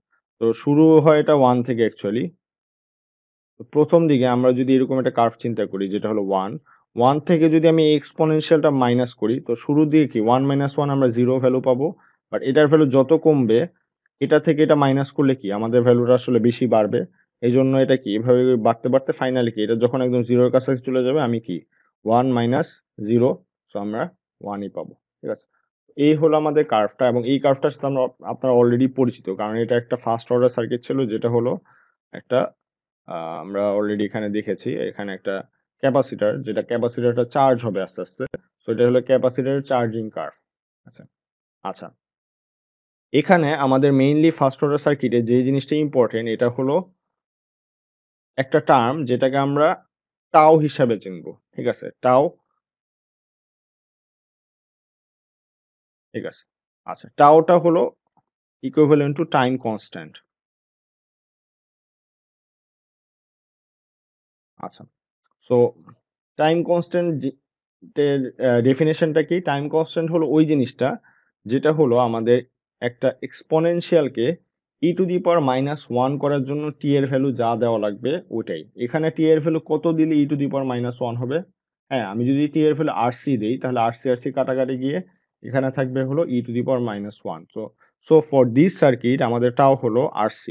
তো শুরু হয় এটা 1 থেকে অ্যাকচুয়ালি। তো ১ম দিকে আমরা যদি এরকম একটা কার্ভ চিন্তা করি যেটা হলো 1, 1 থেকে যদি আমি এই এক্সপোনেনশিয়ালটা মাইনাস করি তো শুরুর দিকে কি 1 মাইনাস 1 আমরা 0 ভ্যালু পাবো। বাট এটার ভ্যালু যত কমবে এটা থেকে এটা মাইনাস করলে কি আমাদের ভ্যালুটা আসলে বেশি বাড়বে। এজন্য এটা কি এভাবে বাড়তে, বাড়তে ফাইনালি কি এটা যখন একদম 0 এর কাছাকাছি চলে যাবে আমি কি 1 মাইনাস 0, সো আমরা 1 ই পাবো। ঠিক আছে? এই হলো আমাদের কার্ভটা এবং এই কার্ভটার সাথে আপনারা অলরেডি পরিচিত। কারণ এটা একটা ফার্স্ট অর্ডার সার্কিট ছিল যেটা হলো একটা আমরা অলরেডি এখানে দেখেছি। এখানে একটা ক্যাপাসিটর যেটা ক্যাপাসিটরটা চার্জ হবে আস্তে, আস্তে। সো এটা হলো ক্যাপাসিটরের চার্জিং কার্ভ। আচ্ছা, আচ্ছা। এখানে আমাদের মেইনলি ফার্স্ট অর্ডার সার্কিটে যে জিনিসটা ইম্পোর্টেন্ট এটা হলো একটা টার্ম যেটাকে আমরা টাউ হিসাবে চিনব। ঠিক আছে? টাউ, ঠিক আছে। আচ্ছা, টাউটা হলো ইকুইভ্যালেন্ট টু টাইম কনস্ট্যান্ট। আচ্ছা। সো টাইম কনস্ট্যান্ট এর ডেফিনিশনটা কি? টাইম কনস্ট্যান্ট হলো ওই জিনিসটা যেটা হলো আমাদের একটা এক্সপোনেনশিয়ালকে e to the power minus 1 করার জন্য t এর ভ্যালু যা দেওয়া লাগবে ওইটাই। এখানে t এর ভ্যালু কত দিলে e to the power minus 1 হবে? হ্যাঁ, আমি যদি t এর ভ্যালু RC দেই তাহলে RC কাটাকাটি গিয়ে এখানে থাকবে হলো e to the power minus 1। So for this circuit আমাদের টাও হলো RC।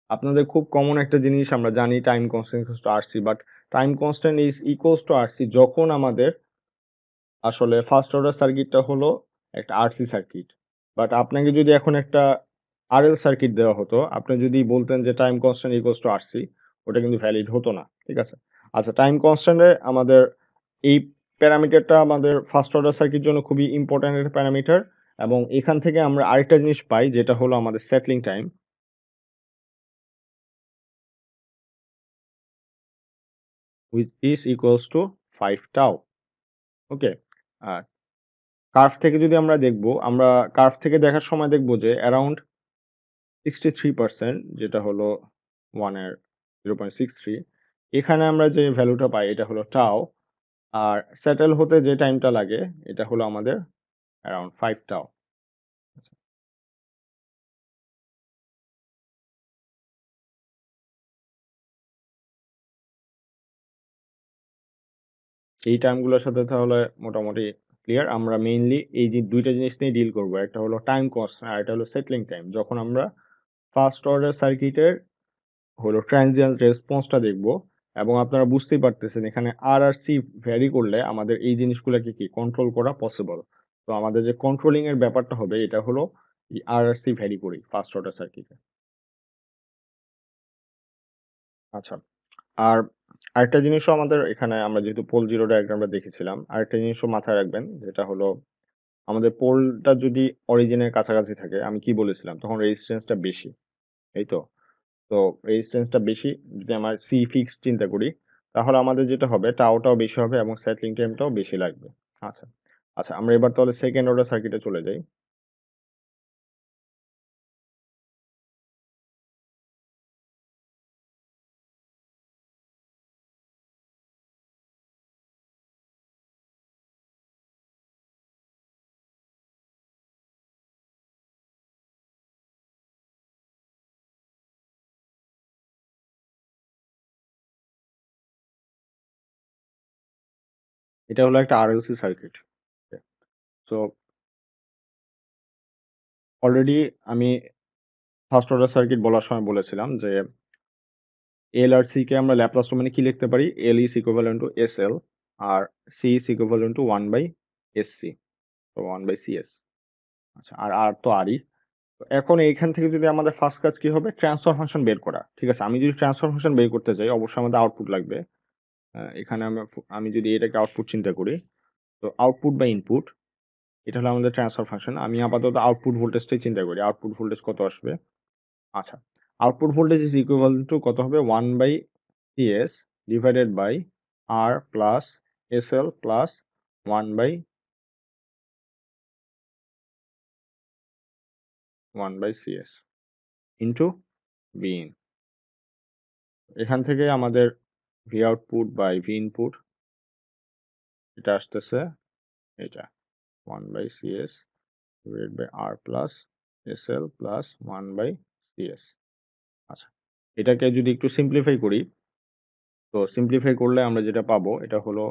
আপনাদের খুব কমন একটা জিনিস আমরা জানি time constant equals to RC, but time constant is equals to RC যখন আমাদের আসলে ফার্স্ট অর্ডার সার্কিটটা হলো একটা RC সার্কিট। বাট আপনাকে যদি এখন একটা RL সার্কিট দেওয়া হতো, আপনি যদি বলতেন যে time constant equals to RC, ওটা কিন্তু ভ্যালিড হতো না। ঠিক আছে? আচ্ছা, টাইম কনস্ট্যান্টে আমাদের এই প্যারামিটারটা আমাদের ফার্স্ট অর্ডার সার্কিট জন্য খুবই ইম্পোর্টেন্ট একটা প্যারামিটার, এবং এখান থেকে আমরা আরেকটা জিনিস পাই যেটা হলো আমাদের settling time, which is equals to 5 tau. Okay? আর কার্ভ থেকে যদি আমরা দেখব, আমরা কার্ভ থেকে দেখার সময় দেখব যে অ্যারাউন্ড 63%, যেটা হলো 1 এর 0.63, এখানে আমরা যে ভ্যালুটা পাই এটা হলো টাও, আর সেটেল হতে যে টাইমটা লাগে এটা হলো আমাদের অ্যারাউন্ড 5 টাও। এই টার্মগুলোর সাথে তাহলে মোটামুটি ক্লিয়ার। আমরা মেইনলি এই যে ২ টা জিনিস নিয়ে ডিল করব। একটা হলো টাইম কনস্ট্যান্ট আর একটা হলো সেটলিং টাইম। যখন আমরা ফার্স্ট অর্ডার সার্কিটের হলো ট্রানজিয়েন্ট রেসপন্সটা দেখব, এবং আপনারা বুঝতেই পারতেছেন এখানে আর আর সি ভ্যারি করলে আমাদের এই জিনিসগুলোকে কি কন্ট্রোল করা পসিবল। তো আমাদের যে কন্ট্রোলিং এর ব্যাপারটা হবে এটা হলো এই আর আর সি ভ্যারি করেই ফার্স্ট অর্ডার সার্কিটে। আচ্ছা, আর আরেকটা জিনিসও আমাদের এখানে, আমরা যেহেতু পোল জিরো ডায়াগ্রামটা দেখেছিলাম, আরেকটা জিনিসও মাথায় রাখবেন যেটা হলো আমাদের পোলটা যদি অরিজিনের কাছাকাছি থাকে, আমি কি বলেছিলাম তখন রেজিস্ট্যান্সটা বেশি, এই তো। তো রেজিস্ট্যান্সটা বেশি যদি আমার সি ফিক্স চিন্তা করি, তাহলে আমাদের যেটা হবে টাওটাও বেশি হবে এবং সাইক্লিং টাইমটাও বেশি লাগবে। আচ্ছা, আচ্ছা, আমরা এবার তাহলে সেকেন্ড অর্ডার সার্কিটে চলে যাই। এটা হলো একটা আরএলসি সার্কিট। সো অলরেডি আমি ফার্স্ট অর্ডার সার্কিট বলার সময় বলেছিলাম যে এল আর সি কে আমরা ল্যাপ্লাস ডোমেনে কি লিখতে পারি, L is equivalent to s L, আর C is equivalent to 1/SC, তো 1/CS। আচ্ছা, আর আর তো আরই। তো এখন এইখান থেকে যদি আমাদের ফার্স্ট কাজ কি হবে, ট্রান্সফার ফাংশন বের করা। ঠিক আছে, আমি যদি ট্রান্সফার ফাংশন বের করতে চাই অবশ্যই আমাদের আউটপুট লাগবে। এখানে আমি যদি এটাকে আউটপুট চিন্তা করি, তো আউটপুট বা ইনপুট, এটা হলো আমাদের ট্রান্সফার ফাংশন। আমি আপাতত আউটপুট ভোল্টেজটাই চিন্তা করি, আউটপুট ভোল্টেজ কত আসবে। আচ্ছা, output voltage is equivalent to কত হবে, 1/CS divided by R plus SL plus 1/CS into V in. এখান থেকে আমাদের V output by V input, এটা আসতেছে এটা 1/CS divided by R plus SL plus 1/CS। আচ্ছা, এটাকে যদি একটু সিম্পলিফাই করি, তো সিম্পলিফাই করলে আমরা যেটা পাবো এটা হলো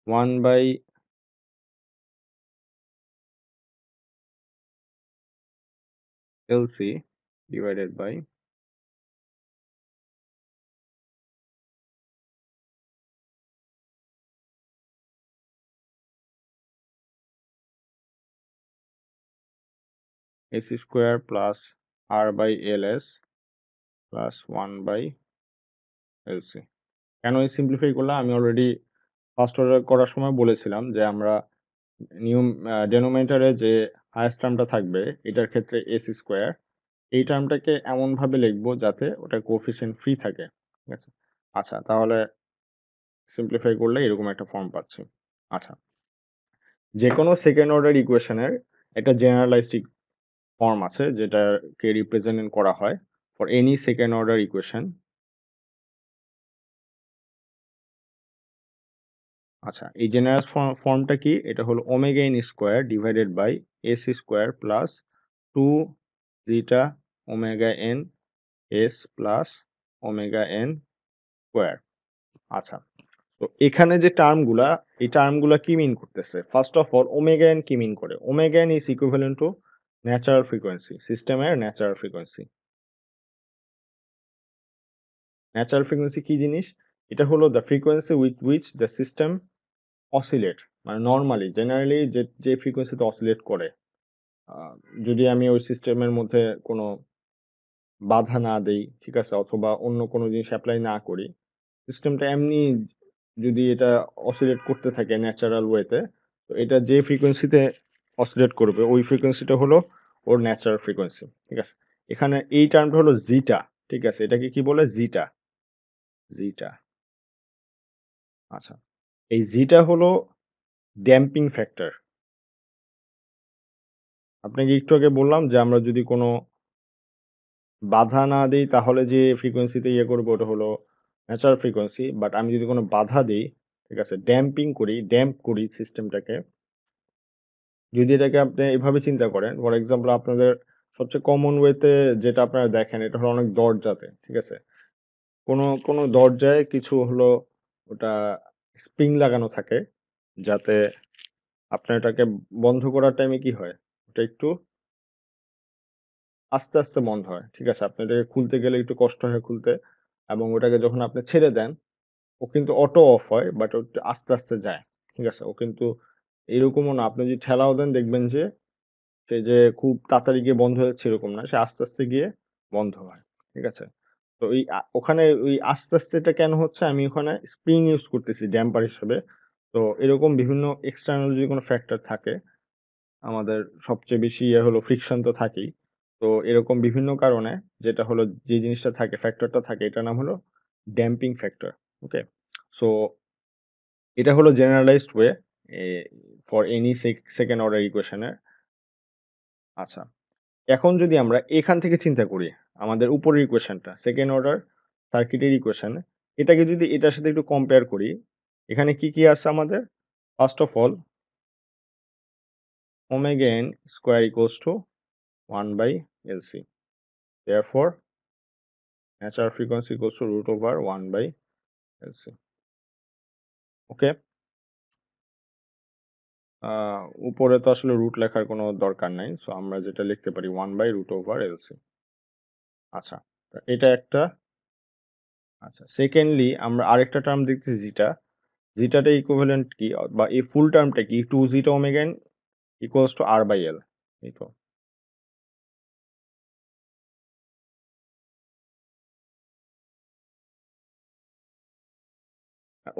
1/LC divided by s square plus R by LS plus 1/LC। কেন এই সিম্পলিফাই করলাম, আমি অলরেডি ফার্স্ট অর্ডার করার সময় বলেছিলাম যে আমরা ডেনোমিনেটরে যে হায়েস্ট টার্মটা থাকবে এটার ক্ষেত্রে এসি স্কোয়ার, এই টার্মটাকে এমনভাবে লিখবো যাতে ওটা কোএফিসিয়েন্ট ফ্রি থাকে। ঠিক আছে? আচ্ছা, তাহলে সিম্পলিফাই করলে এরকম একটা ফর্ম পাচ্ছি। আচ্ছা, যেকোনো সেকেন্ড অর্ডার ইকুয়েশনের একটা জেনারেলাইজড ফর্ম আছে যেটাকে রিপ্রেজেন্ট করা হয় for any second order equation. আচ্ছা, এই জেনারেল ফর্মটা কি, এটা হলো omega n square divided by s square plus 2 zeta omega n s plus omega n square. আচ্ছা, তো এখানে যে টার্মগুলা, এই টার্মগুলা কি মিন করতেছে, first of all omega N কি মিন করে, omega N is equivalent two natural frequency, সিস্টেমের ন্যাচারাল ফ্রিকোয়েন্সি। ন্যাচারাল ফ্রিকোয়েন্সি কি জিনিস, এটা হলো the frequency with which the system oscillate, মানে নর্মালি জেনারেলি যে যে ফ্রিকোয়েন্সিতে অসিলেট করে। যদি আমি ওই সিস্টেমের মধ্যে কোনো বাধা না দেই, ঠিক আছে? অথবা অন্য কোনো জিনিস এপ্লাই না করি, সিস্টেমটা এমনি যদি এটা অসিলেট করতে থাকে ন্যাচারাল ওয়েতে, তো এটা যে ফ্রিকোয়েন্সিতে অসিলেট করবে ওই ফ্রিকোয়েন্সিটা হলো ওর ন্যাচারাল ফ্রিকোয়েন্সি, ঠিক আছে? এখানে এই টার্মটা হলো জিটা, ঠিক আছে? এটাকে কি বলে? জিটা, জিটা। আচ্ছা, এই জিটা হলো ড্যাম্পিং ফ্যাক্টর। আপনাকে একটু আগে বললাম যে আমরা যদি কোনো বাধা না দেই তাহলে যে ফ্রিকোয়েন্সিতে ইয়ে করবে ওটা হলো ন্যাচারাল ফ্রিকোয়েন্সি। বাট আমি যদি কোনো বাধা দিই, ঠিক আছে, ড্যাম্পিং করি, ড্যাম্প করি সিস্টেমটাকে, যদি এটাকে আপনি এভাবে চিন্তা করেন, ফর এক্সাম্পল আপনাদের সবচেয়ে কমন ওয়েতে যেটা আপনারা দেখেন এটা হলো অনেক দরজাতে, ঠিক আছে? কোনো কোনো দরজায় কিছু হলো ওটা স্প্রিং লাগানো থাকে যাতে আপনার এটাকে বন্ধ করার টাইমে কি হয়, ওটা একটু আস্তে আস্তে বন্ধ হয়, ঠিক আছে? আপনি এটাকে খুলতে গেলে একটু কষ্ট হয় খুলতে, এবং ওটাকে যখন আপনি ছেড়ে দেন ও কিন্তু অটো অফ হয়, বাট ও একটু আস্তে আস্তে যায়, ঠিক আছে? ও কিন্তু এরকমও না, আপনি যদি ঠেলাও দেন দেখবেন যে সে যে খুব তাড়াতাড়ি গিয়ে বন্ধ হয়ে যাচ্ছে এরকম না, সে আস্তে আস্তে গিয়ে বন্ধ হয়, ঠিক আছে? তো এই ওখানে ওই আস্তে আস্তেটা কেন হচ্ছে, আমি ওখানে স্প্রিং ইউজ করতেছি ড্যাম্পার হিসেবে। তো এরকম বিভিন্ন এক্সটার্নাল যদি কোনো ফ্যাক্টর থাকে, আমাদের সবচেয়ে বেশি ইয়ে হলো ফ্রিকশন তো থাকেই। তো এরকম বিভিন্ন কারণে যেটা হলো যে জিনিসটা থাকে, ফ্যাক্টরটা থাকে, এটার নাম হলো ড্যাম্পিং ফ্যাক্টর। ওকে? সো এটা হলো generalised way A for any second order ইকুয়েশনের। আচ্ছা, এখন যদি আমরা এখান থেকে চিন্তা করি, আমাদের উপরের ইকুয়েশনটা সেকেন্ড অর্ডার সার্কিটের ইকুয়েশন, এটাকে যদি এটার সাথে একটু কম্পেয়ার করি, এখানে কি কি আছে আমাদের? First of all, omega n square equals to 1 by LC, therefore natural frequency equals to root over 1 by LC. Okay, উপরে তো আসলে রুট লেখার কোনো দরকার নাই, সো আমরা যেটা লিখতে পারি 1 বাই রুট ওভার এলসি। আচ্ছা, তো এটা একটা। আচ্ছা, সেকেন্ডলি আমরা আরেকটা টার্ম দেখতেছি যেটা, জিটাটা ইকুইভ্যালেন্ট কি, বা এই ফুল টার্মটা কি, 2 zeta omega n equals to R by L, এই তো।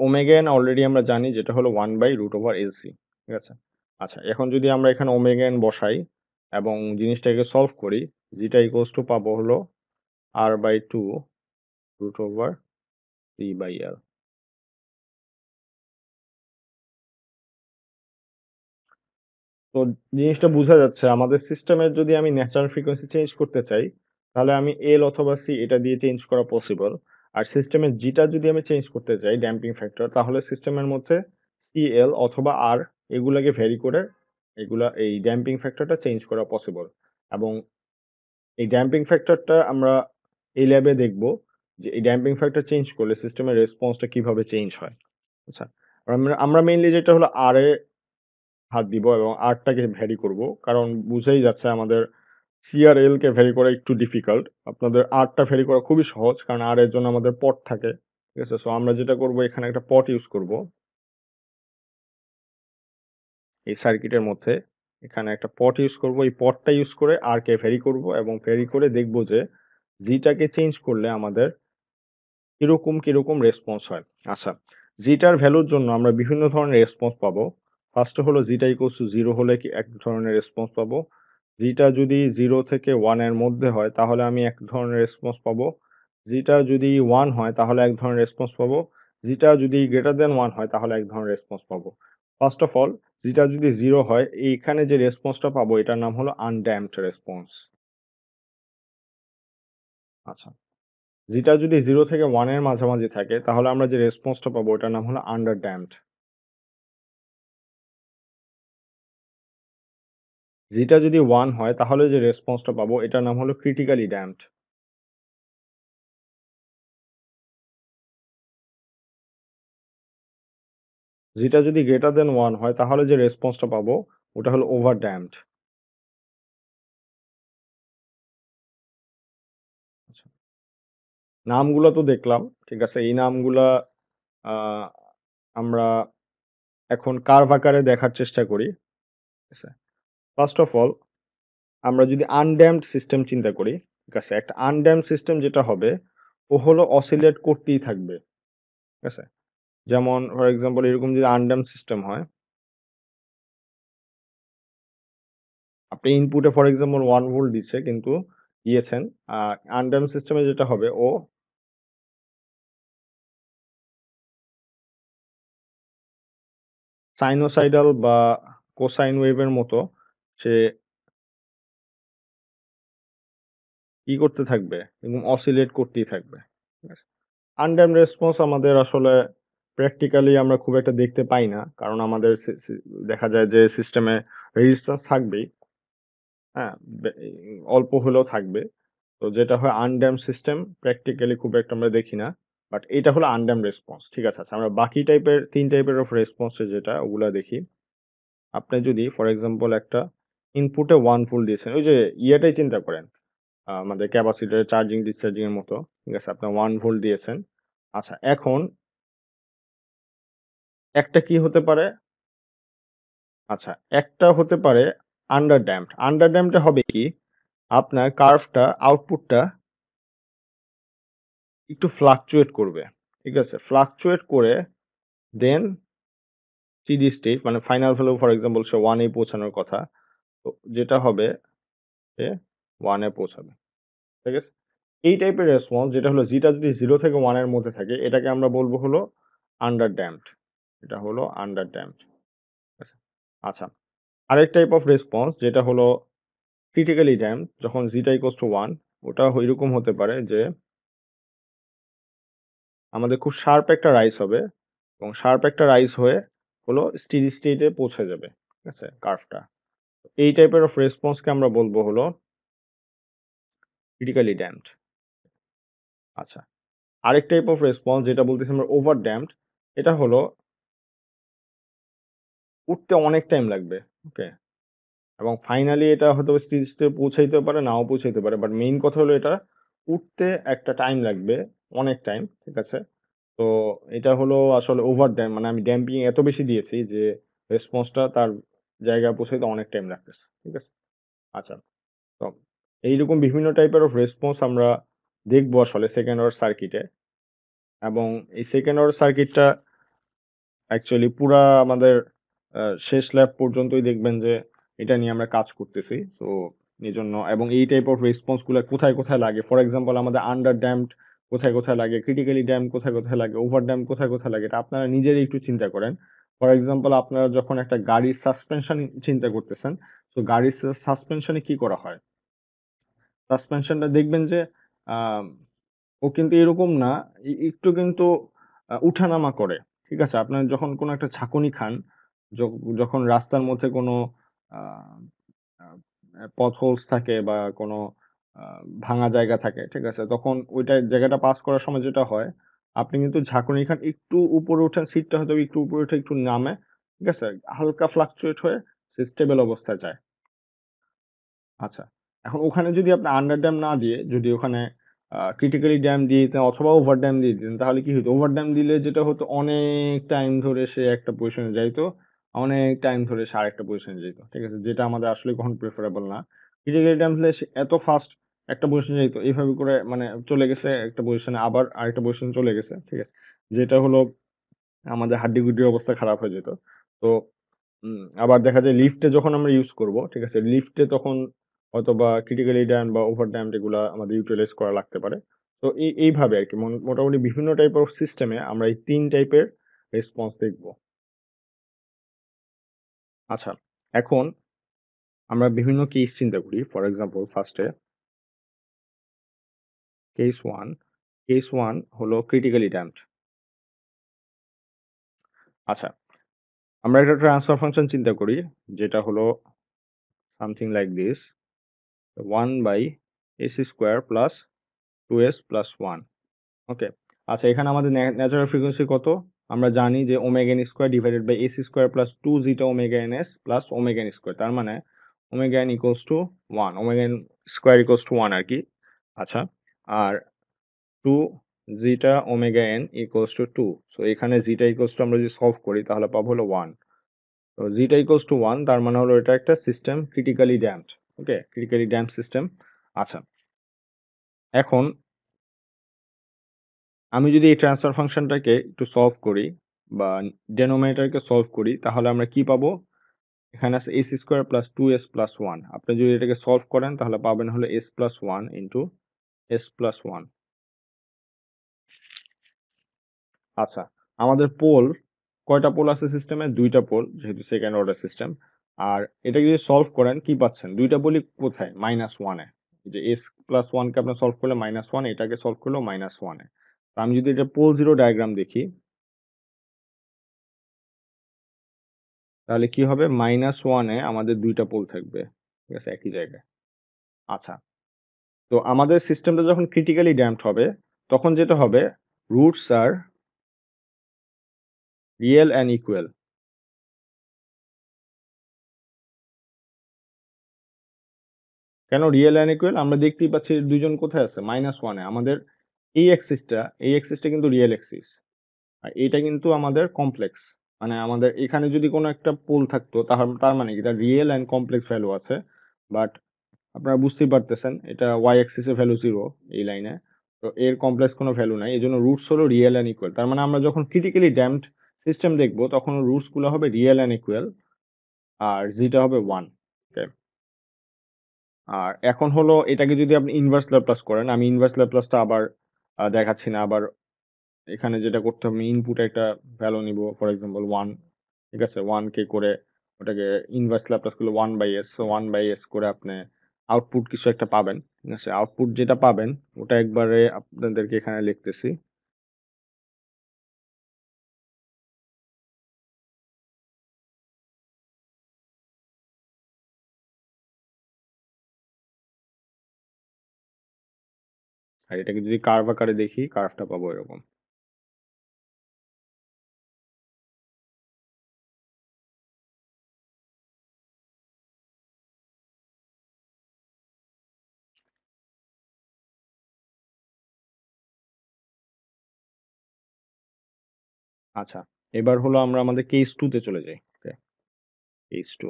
ওমেগা এন অলরেডি আমরা জানি যেটা হলো 1 বাই রুট ওভার এলসি, ঠিক আছে? আচ্ছা, এখন যদি আমরা এখানে ওমেগা এন বসাই এবং জিনিসটাকে সলভ করি, জিটা ইকুয়ালস টু পাবো হলো R by 2 root over C by L. তো জিনিসটা বোঝা যাচ্ছে আমাদের সিস্টেমের যদি আমি ন্যাচারাল ফ্রিকোয়েন্সি চেঞ্জ করতে চাই, তাহলে আমি এল অথবা সি এটা দিয়ে চেঞ্জ করা পসিবল। আর সিস্টেমের জিটা যদি আমি চেঞ্জ করতে চাই ড্যাম্পিং ফ্যাক্টর, তাহলে সিস্টেমের মধ্যে সি এল অথবা আর এগুলাকে ভ্যারি করে এগুলা এই ড্যাম্পিং ফ্যাক্টরটা চেঞ্জ করা পসিবল। এবং এই ড্যাম্পিং ফ্যাক্টরটা আমরা এই ল্যাবে দেখব যে এই ড্যাম্পিং ফ্যাক্টর চেঞ্জ করলে সিস্টেমের রেসপন্সটা কিভাবে চেঞ্জ হয়। আচ্ছা, আমরা মেইনলি যেটা হলো আর এ হাত দিব এবং আরটাকে ভ্যারি করব, কারণ বুঝেই যাচ্ছে আমাদের সি আর এল কে ভ্যারি করা একটু ডিফিকাল্ট। আপনাদের আরটা ভ্যারি করা খুবই সহজ, কারণ আর এর জন্য আমাদের পট থাকে, ঠিক আছে? সো আমরা যেটা করব, এখানে একটা পট ইউজ করব এই সার্কিটের মধ্যে, এখানে একটা পট ইউজ করব, এই পটটা ইউজ করে আর কে ভ্যারি করব এবং ভ্যারি করে দেখব যে জিটাকে চেঞ্জ করলে আমাদের কিরকম কিরকম রেসপন্স হয়। আচ্ছা, জিটার ভ্যালুর জন্য আমরা বিভিন্ন ধরনের রেসপন্স পাবো। ফার্স্টে হলো জিটা ইকুয়ালস টু 0 হলে কি এক ধরনের রেসপন্স পাবো। জিটা যদি 0 থেকে 1 এর মধ্যে হয় তাহলে আমি এক ধরনের রেসপন্স পাবো। জিটা যদি 1 হয় তাহলে এক ধরনের রেসপন্স পাবো। জিটা যদি গ্রেটার দেন 1 হয় তাহলে এক ধরনের রেসপন্স পাবো। ফার্স্ট অফ অল, জিটা যদি 0 হয়, এইখানে যে রেসপন্সটা পাবো এটার নাম হলো আনড্যাম্পড রেসপন্স। আচ্ছা, যেটা যদি 0 থেকে 1 এর মাঝামাঝি থাকে তাহলে আমরা যে রেসপন্সটা পাবো ওটার নাম হলো আন্ডার ড্যাম্পড। যেটা যদি 1 হয় তাহলে যে রেসপন্সটা পাবো এটার নাম হলো ক্রিটিক্যালি ড্যাম্পড। যেটা যদি গ্রেটার দেন 1 হয় তাহলে যে রেসপন্সটা পাবো ওটা হলো ওভার ড্যাম্পড। আচ্ছা, নামগুলো তো দেখলাম, ঠিক আছে? এই নামগুলা আহ, আমরা এখন কার্ভ আকারে দেখার চেষ্টা করি, ঠিক আছে? ফার্স্ট অফ অল, আমরা যদি আনড্যাম্পড সিস্টেম চিন্তা করি, ঠিক আছে? একটা আনড্যাম্পড সিস্টেম যেটা হবে, ও হলো অসিলেট করতেই থাকবে। ঠিক আছে? যেমন ফর এক্সাম্পল এরকম যদি আনড্যাম্পড সিস্টেম হয়, আপনি ইনপুটে ফর এক্সাম্পল 1 ভোল্ট দিচ্ছে কিন্তু দিয়েছেন, আনড্যাম্পড সিস্টেমে যেটা হবে ও সাইনোসয়েডাল বা কোসাইন ওয়েভের মতো সে কি করতে থাকবে? এবং অসিলেট করতেই থাকবে। ঠিক আছে? আনড্যাম্পড রেসপন্স আমাদের আসলে প্র্যাকটিক্যালি আমরা খুব একটা দেখতে পাই না। কারণ আমাদের দেখা যায় যে সিস্টেমে রেজিস্ট্যান্স থাকবেই। হ্যাঁ? অল্প হলেও থাকবে। তো যেটা হয় আনড্যাম্পড সিস্টেম প্র্যাকটিক্যালি খুব একটা আমরা দেখি না। বাট এটা হলো আনড্যাম্পড রেসপন্স। ঠিক আছে? আচ্ছা আমরা বাকি টাইপের ৩ টাইপের অফ রেসপন্স যেটা ওগুলা দেখি। আপনি যদি ফর এক্সাম্পল একটা ইনপুটে 1 ভোল্ট দিয়েছেন, ওই যে ইয়েটাই চিন্তা করেন। আমাদের ক্যাপাসিটরের চার্জিং ডিসচার্জিং এর মতো। ঠিক আছে? আপনি 1 ভোল্ট দিয়েছেন। আচ্ছা এখন একটা কি হতে পারে? আচ্ছা একটা হতে পারে আন্ডার ড্যাম্পড। আন্ডার ড্যাম্পড এ হবে কি? আপনার কার্ভটা আউটপুটটা একটু ফ্লাকচুয়েট করবে। ঠিক আছে? ফ্লাকচুয়েট করে দেন স্টেডি স্টেট মানে ফাইনাল ভ্যালু ফর এক্সাম্পল সে 1 এ পৌঁছানোর কথা। তো যেটা হবে সে 1 এ পৌঁছাবে। ঠিক আছে? এই টাইপের রেসপন্স যেটা হলো যেটা যদি 0 থেকে 1 এর মধ্যে থাকে এটাকে আমরা বলব হলো আন্ডার ড্যাম্পড। এটা হলো আন্ডার ড্যাম্পড। ঠিক আছে? আচ্ছা আরেক টাইপ অফ রেসপন্স যেটা হলো ক্রিটিক্যালি ড্যাম্পড যখন জিটা ইকুয়ালস টু 1 ওটা এরকম হতে পারে যে আমাদের খুব শার্প একটা রাইজ হবে এবং শার্প একটা রাইজ হয়ে হলো স্টেডি স্টেটে পৌঁছে যাবে। ঠিক আছে? কার্ভটা। এই টাইপের অফ রেসপন্সকে আমরা বলব হলো ক্রিটিক্যালি ড্যাম্পড। আচ্ছা আরেক টাইপ অফ রেসপন্স যেটা বলতেছি আমরা ওভার ড্যাম্পড এটা হলো উঠতে অনেক টাইম লাগবে। ওকে? এবং ফাইনালি এটা হয়তো স্টেজ তে পৌঁছাইতে পারে, নাও পৌঁছাইতে পারে। বাট মেইন কথা হলো এটা উঠতে একটা টাইম লাগবে, অনেক টাইম। ঠিক আছে? তো এটা হলো আসলে ওভার ড্যাম্প মানে আমি ড্যাম্পিং এত বেশি দিয়েছি যে রেসপন্সটা তার জায়গায় পৌঁছাইতে অনেক টাইম লাগতেছে। ঠিক আছে? আচ্ছা। তো এইরকম বিভিন্ন টাইপের অফ রেসপন্স আমরা দেখবো আসলে সেকেন্ড অর্ডার সার্কিটে এবং এই সেকেন্ড অর্ডার সার্কিটটা অ্যাকচুয়ালি পুরা আমাদের শেষ ল্যাব পর্যন্তই দেখবেন যে এটা নিয়ে আমরা কাজ করতেছি। তো এজন্য এবং এই টাইপ অফ রেসপন্স গুলা কোথায়, কোথায় লাগে? ফর এক্সাম্পল আমাদের আন্ডার ড্যাম্পড কোথায়, কোথায় লাগে? ক্রিটিক্যালি ড্যাম্পড কোথায়, কোথায় লাগে? ওভার ড্যাম্পড কোথায়, কোথায় লাগে? এটা আপনারা নিজেরাই একটু চিন্তা করেন। ফর এক্সাম্পল আপনারা যখন একটা গাড়ির সাসপেনশন চিন্তা করতেছেন, তো গাড়ির সাসপেনশনে কি করা হয়? সাসপেনশনটা দেখবেন যে আম ও কিন্তু এরকম না, একটু কিন্তু উঠানামা করে। ঠিক আছে? আপনার যখন কোনো একটা ঝাঁকুনি খান, য যখন রাস্তার মধ্যে কোনো আ আ পথ হোলস থাকে বা কোনো আ ভাঙা জায়গা থাকে, ঠিক আছে? তখন ওইটা জায়গাটা পাস করার সময় যেটা হয়, আপনি কিন্তু ঝাঁকুনি খান, একটু উপরে উঠেন, সিটটা হয়তো একটু উপরে উঠে একটু নামে, ঠিক আছে? হালকা ফ্লাকচুয়েট হয়ে সে স্টেবল অবস্থায় যায়। আচ্ছা। এখন ওখানে যদি আপনি আন্ডার ড্যাম্প না দিয়ে যদি ওখানে ক্রিটিক্যালি ড্যাম্প দিয়ে দিতেন অথবা ওভার ড্যাম্প দিয়ে দিতেন তাহলে কি হইতো? ওভার ড্যাম্প দিলে যেটা হতো অনেক টাইম ধরে সে একটা পজিশনে যাইতো। অনেক টাইম ধরে সে আরেকটা পজিশনে যাইত। ঠিক আছে? যেটা আমাদের আসলে কখনো প্রেফারেবল না। ক্রিটিক্যালি ড্যাম্প দিলে সে এত ফাস্ট একটা পজিশনে যাইত। এভাবে করে মানে চলে গেছে একটা পজিশনে আবার আরেকটা পজিশনে চলে গেছে। ঠিক আছে? যেটা হলো আমাদের হাড্ডি-গুড্ডির অবস্থা খারাপ হয়ে যেত। তো আবার দেখা যায় লিফটে যখন আমরা ইউজ করব, ঠিক আছে? লিফটে তখন হয়তোবা ক্রিটিক্যালি ড্যাম্পড বা ওভার ড্যাম্পড এগুলা আমাদের ইউটিলাইজ করা লাগতে পারে। তো এইভাবে আরকি মোটামুটি বিভিন্ন টাইপ অফ সিস্টেমে আমরা এই ৩ টাইপের রেসপন্স দেখব। আচ্ছা, এখন আমরা বিভিন্ন কেস চিন্তা করি। For example first A case 1, case 1 হলো ক্রিটিক্যালি ড্যাম্পড। আচ্ছা, আমরা একটা ট্রান্সফার ফাংশন চিন্তা করি যেটা হলো something like this 1 by s square plus 2s plus 1 okay. আচ্ছা এখানে আমাদের ন্যাচারাল ফ্রিকোয়েন্সি কত? আমরা জানি যে omega n square divided by s square plus 2 zeta omega n s plus omega n square. তার মানে omega n equals to 1 omega n square equals to 1 আরকি। আচ্ছা আর 2 zeta omega n equals to 2। So এখানে zeta equals two আমরা যদি solve করি তাহলে পাবো হলো 1। তো জিটা ইকুয়ালস টু 1 তার মানে হলো এটা একটা system critically damped. Okay? Critically damped system. আচ্ছা এখন আমি যদি এই ট্রান্সফার ফাংশনটাকে একটু সলভ করি বা ডেনোমিনেটরকে সলভ করি তাহলে আমরা কি পাবো? এখানে আছে s square plus 2s plus 1। আপনি যদি এটাকে সলভ করেন তাহলে পাবেন হলো s plus 1 into s plus 1। আচ্ছা, আমাদের পোল কয়টা পোল আছে সিস্টেমে? ২ টা পোল, যেহেতু সেকেন্ড অর্ডার সিস্টেম। আর এটাকে যদি সলভ করেন কি পাচ্ছেন? ২ টা পোলই কোথায়? -1 এ। যে s প্লাস 1 কে আপনি সলভ করলে -1, এটাকে সলভ করলেও -1 এ। তো আমি যদি এটা পোল জিরো ডায়াগ্রাম দেখি তাহলে কি হবে? -1 এ আমাদের ২ টা পোল থাকবে। ঠিক আছে? একই জায়গায়। আচ্ছা। তো আমাদের সিস্টেমটা যখন ক্রিটিক্যালি ড্যাম্পড হবে, তখন যেটা হবে, roots are real and equal. কেন রিয়েল অ্যান্ড ইকুয়াল? আমরা দেখতেই পাচ্ছি ২ জন কোথায় আছে? -1 এ। আমাদের এই অ্যাক্সিসটা কিন্তু রিয়েল অ্যাক্সিস। আর এইটা কিন্তু আমাদের কমপ্লেক্স। মানে আমাদের এখানে যদি কোনো একটা পোল থাকতো তার মানে কি? তার রিয়েল অ্যান্ড কমপ্লেক্স ভ্যালু আছে। বাট আপনারা বুঝতেই পারতেছেন এটা y অ্যাক্সিস এর ভ্যালু 0 এই লাইনে। তো এর কমপ্লেক্স কোনো ভ্যালু নাই। এজন্য রুটস হলো রিয়েল অ্যান্ড ইকুয়াল। তার মানে আমরা যখন ক্রিটিক্যালি ড্যাম্পড সিস্টেম দেখব তখন রুটস গুলো হবে রিয়েল অ্যান্ড ইকুয়াল আর টা হবে 1। ওকে? আর এখন হলো এটাকে যদি আপনি ইনভার্স ল্যাপ্লাস করেন, আমি ইনভার্স ল্যাপ্লাসটা আবার দেখাচ্ছি না। আবার এখানে যেটা করতে হবে, আমি ইনপুটে একটা ভ্যালু নিব। ফর এক্সাম্পল 1, ঠিক আছে? 1 কে করে ওটাকে ইনভার্স ল্যাপ্লাস করলে 1/s। সো 1/s করে আপনি আউটপুট কিছু একটা পাবেন। ঠিক আছে? আউটপুট যেটা পাবেন ওটা একবারে আপনাদেরকে এখানে লিখতেছি। আর এটাকে যদি কার্ভ আকারে দেখি, কার্ভটা পাবো এরকম। আচ্ছা, এবার হলো আমরা আমাদের কেস 2 তে চলে যাই। ওকে? কেস 2।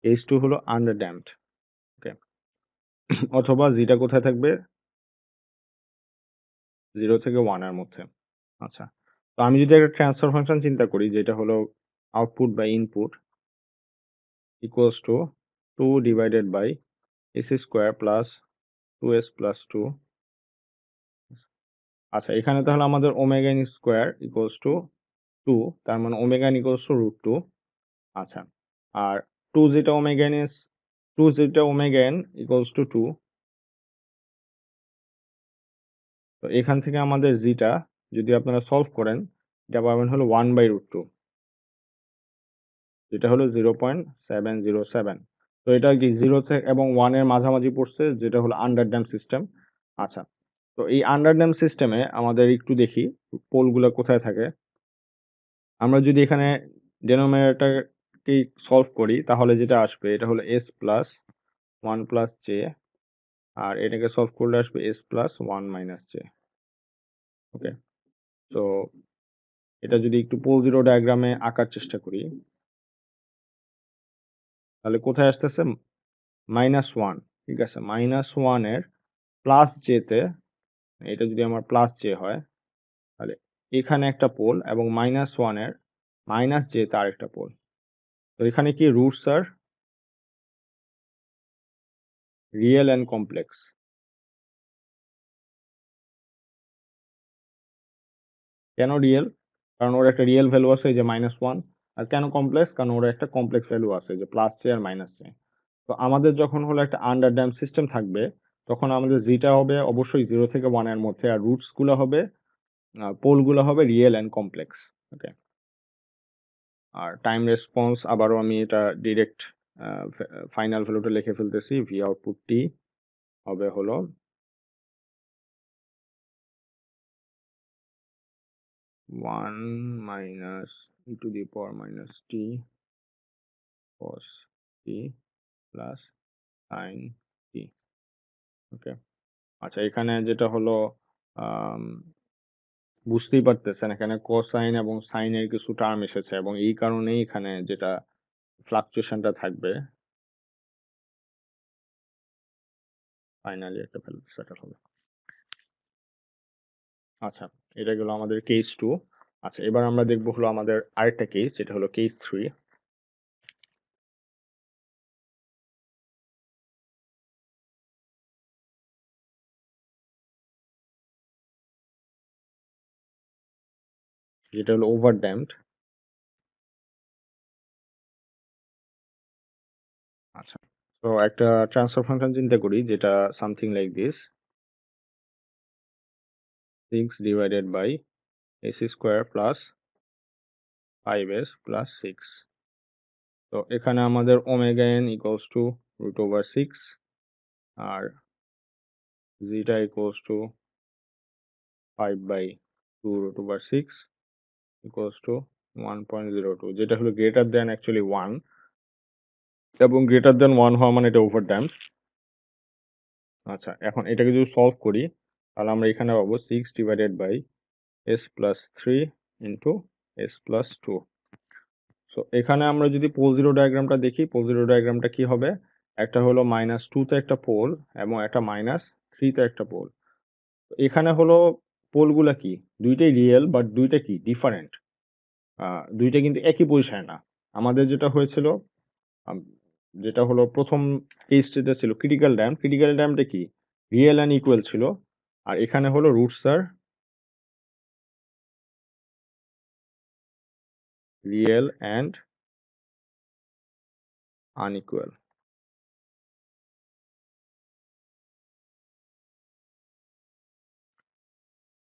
কেস 2 হলো আন্ডারড্যাম্পড। ওকে? অথবা টা কোথায় থাকবে? 0 থেকে 1 এর মধ্যে। আচ্ছা। তো আমি যদি একটা ট্রান্সফার ফাংশন চিন্তা করি যেটা হলো আউটপুট বা input equals to 2 divided by s square plus 2s plus 2। আচ্ছা, এখানে তাহলে আমাদের omega n square equals to 2, তার মানে ওমেগা n ইকুয়ালস টু √2। আচ্ছা। আর 2 যেটা ওমেগা n is 2 যেটা ওমেগা n ইকুয়ালস টু 2। তো এখান থেকে আমাদের টা যদি আপনারা সলভ করেন এটা পাবেন হলো 1/√2, যেটা হলো 0.707। তো এটা কি 0 থেকে এবং 1 এর মাঝামাঝি পড়ছে, যেটা হলো আন্ডারড্যাম্প সিস্টেম। আচ্ছা। তো এই আন্ডারড্যাম্প সিস্টেমে আমাদের একটু দেখি পোলগুলা কোথায় থাকে। আমরা যদি এখানে ডেনোমিনেটরকে সলভ করি তাহলে যেটা আসবে এটা হলো s প্লাস 1 প্লাস j। আর এটাকে সলভ করলে আসবে s প্লাস 1 মাইনাস j। ওকে? তো এটা যদি একটু পোল জিরো ডায়াগ্রামে আঁকার চেষ্টা করি তাহলে কোথায় আসতেছে? -1। ঠিক আছে? -1 এর প্লাস j তে, এটা যদি আমার প্লাস j হয় তাহলে এখানে একটা পোল এবং -1 এর মাইনাস j তে আরেকটা পোল। তো এখানে কি roots are real and complex. কেন রিয়েল? কারণ ওর একটা রিয়েল ভ্যালু আছে এই যে -1। আর কেন কমপ্লেক্স? কারণ ওর একটা কমপ্লেক্স ভ্যালু আছে যে প্লাস j আর মাইনাস j। তো আমাদের যখন হলো একটা আন্ডারড্যাম্প সিস্টেম থাকবে তখন আমাদের টা হবে অবশ্যই 0 থেকে 1 এর মধ্যে আর রুটস গুলো হবে পোল গুলো হবে রিয়েল অ্যান্ড কমপ্লেক্স। ওকে? আর টাইম রেসপন্স আবারও আমি এটা ডিরেক্ট ফাইনাল ভ্যালুটা লিখে ফেলতেছি। ভি আউটপুট টি হবে হলো 1 minus e to the power minus T cos T plus sin টি। ওকে? আচ্ছা, এখানে যেটা হলো আম বুঝতেই পারতেছেন এখানে কোসাইন এবং সাইনের কিছু টার্ম এসেছে এবং এই কারণেই এখানে যেটা ফ্লাকচুয়েশনটা থাকবে ফাইনালি একটা ভ্যালু সেটেল হবে। আচ্ছা, এটা গেল আমাদের কেস 2। আচ্ছা, এবার আমরা দেখব হলো আমাদের আরেকটা কেস, যেটা হলো কেস 3। যেটা হলো ওভারড্যাম্পড। আচ্ছা, তো একটা ট্রান্সফার ফাংশন চিন্তা করি, যেটা something like this, 6 divided by s square plus 5s plus 6। তো এখানে আমাদের ওমেগা n ইকুয়ালস টু √6 আর zeta equals to 5/2 √6 equals to 1.02, যেটা হলো গ্রেটার দেন অ্যাকচুয়ালি 1, এবং গ্রেটার দেন 1 হওয়া মানে এটা ওভারড্যাম্পড। আচ্ছা, এখন এটাকে যদি সলভ করি, তাহলে আমরা এখানে পাবো 6 divided by s plus 3 into s plus 2। So এখানে আমরা যদি পোল জিরো ডায়াগ্রামটা দেখি, পোল জিরো ডায়াগ্রামটা কি হবে, একটা হলো -2 তে একটা পোল এবং একটা -3 তে একটা পোল। এখানে হলো পোলগুলা কি, দুইটাই রিয়েল, বাট দুইটা কি ডিফারেন্ট। দুইটা কিন্তু একই পজিশনে না। আমাদের যেটা হয়েছিল, যেটা হলো প্রথম কেস, যেটা ছিল ক্রিটিক্যাল ড্যাম্প, ক্রিটিক্যাল ড্যাম্পটা কি রিয়েল অ্যান্ড ইকুয়াল ছিল, আর এখানে হলো roots are real and unequal.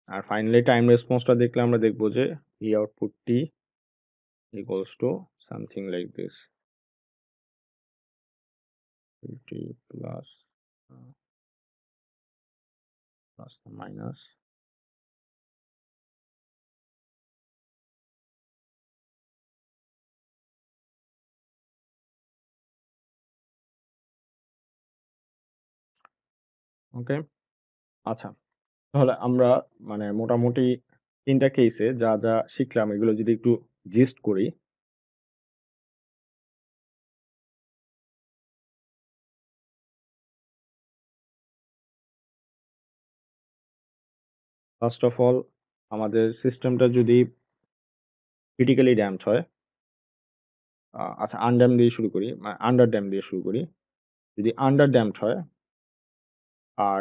আর ফাইনালি টাইম রেসপন্সটা দেখলে আমরা দেখবো যে ই output t equals to something like this, t plus plus minus okay. আচ্ছা, তাহলে আমরা মানে মোটামুটি 3টা কেসে যা যা শিখলাম এগুলো যদি একটু জিস্ট করি। ফার্স্ট অফ অল, আমাদের সিস্টেমটা যদি ক্রিটিক্যালি ড্যাম্পড হয়, আচ্ছা আনড্যাম্প দিয়ে শুরু করি, আন্ডার ড্যাম্প দিয়ে শুরু করি। যদি আন্ডার ড্যাম্পড হয় আর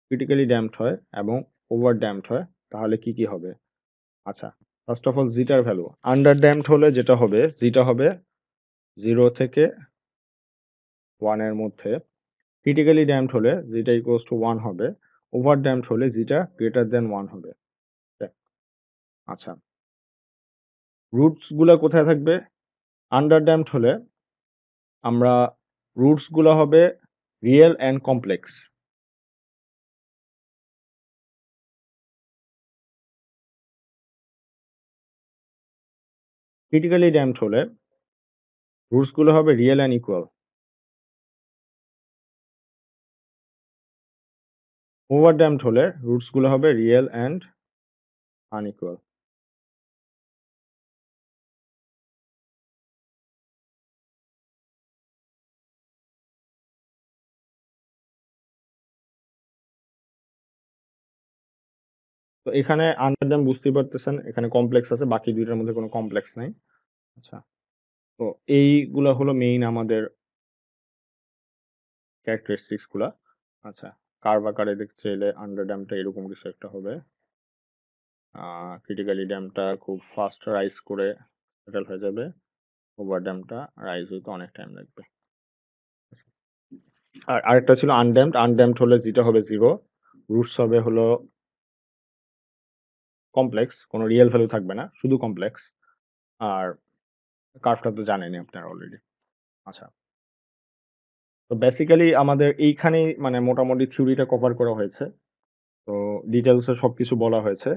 ক্রিটিক্যালি ড্যাম্পড হয় এবং ওভার ড্যাম্পড হয়, তাহলে কি কি হবে? আচ্ছা, first of all jitter value, under damped হলে যেটা হবে, জিটা হবে 0 থেকে 1 এর মধ্যে। ক্রিটিক্যালি ড্যাম্পড হলে জিটা ইকুয়ালস টু 1 হবে। ওভার ড্যাম্পড হলে জিটা গ্রেটার দেন 1 হবে। আচ্ছা, রুটস গুলা কোথায় থাকবে? আন্ডার ড্যাম্পড হলে আমরা রুটস গুলা হবে real and complex. Critically damped হলে রুটস গুলো হবে real and equal. Over damped হলে রুটস গুলো হবে রিয়েল অ্যান্ড আনইকুয়াল। তো এখানে আন্ডার ড্যাম্প বুঝতেই পারতেছেন, এখানে কমপ্লেক্স আছে, বাকি দুইটার মধ্যে কোনো কমপ্লেক্স নাই। আচ্ছা, তো এইগুলা হলো মেইন আমাদের ক্যারেক্টারিস্টিক্স গুলা। আচ্ছা, কার্ভ আকারে দেখতে চাইলে আন্ডার ড্যাম্পটা এরকম কিছু একটা হবে। ক্রিটিক্যালি ড্যাম্পটা খুব ফাস্ট রাইজ করে সেটেল হয়ে যাবে। ওভার ড্যাম্পটা রাইজ হইতে অনেক টাইম লাগবে। আর আরেকটা ছিল আনড্যাম্পড, আনড্যাম্পড হলে যেটা হবে 0, রুটস হবে হলো কমপ্লেক্স, কোনো রিয়েল ভ্যালু থাকবে না, শুধু কমপ্লেক্স। আর কার্ভটা তো জানেনই আপনারা অলরেডি। আচ্ছা, তো বেসিক্যালি আমাদের এইখানেই মানে মোটামুটি থিওরিটা কভার করা হয়েছে। তো ডিটেলসে সবকিছু বলা হয়েছে।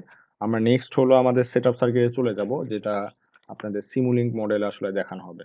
আমরা নেক্সট হলো আমাদের সেটআপ সার্কিটে চলে যাব, যেটা আপনাদের সিমুলিংক মডেলে আসলে দেখানো হবে।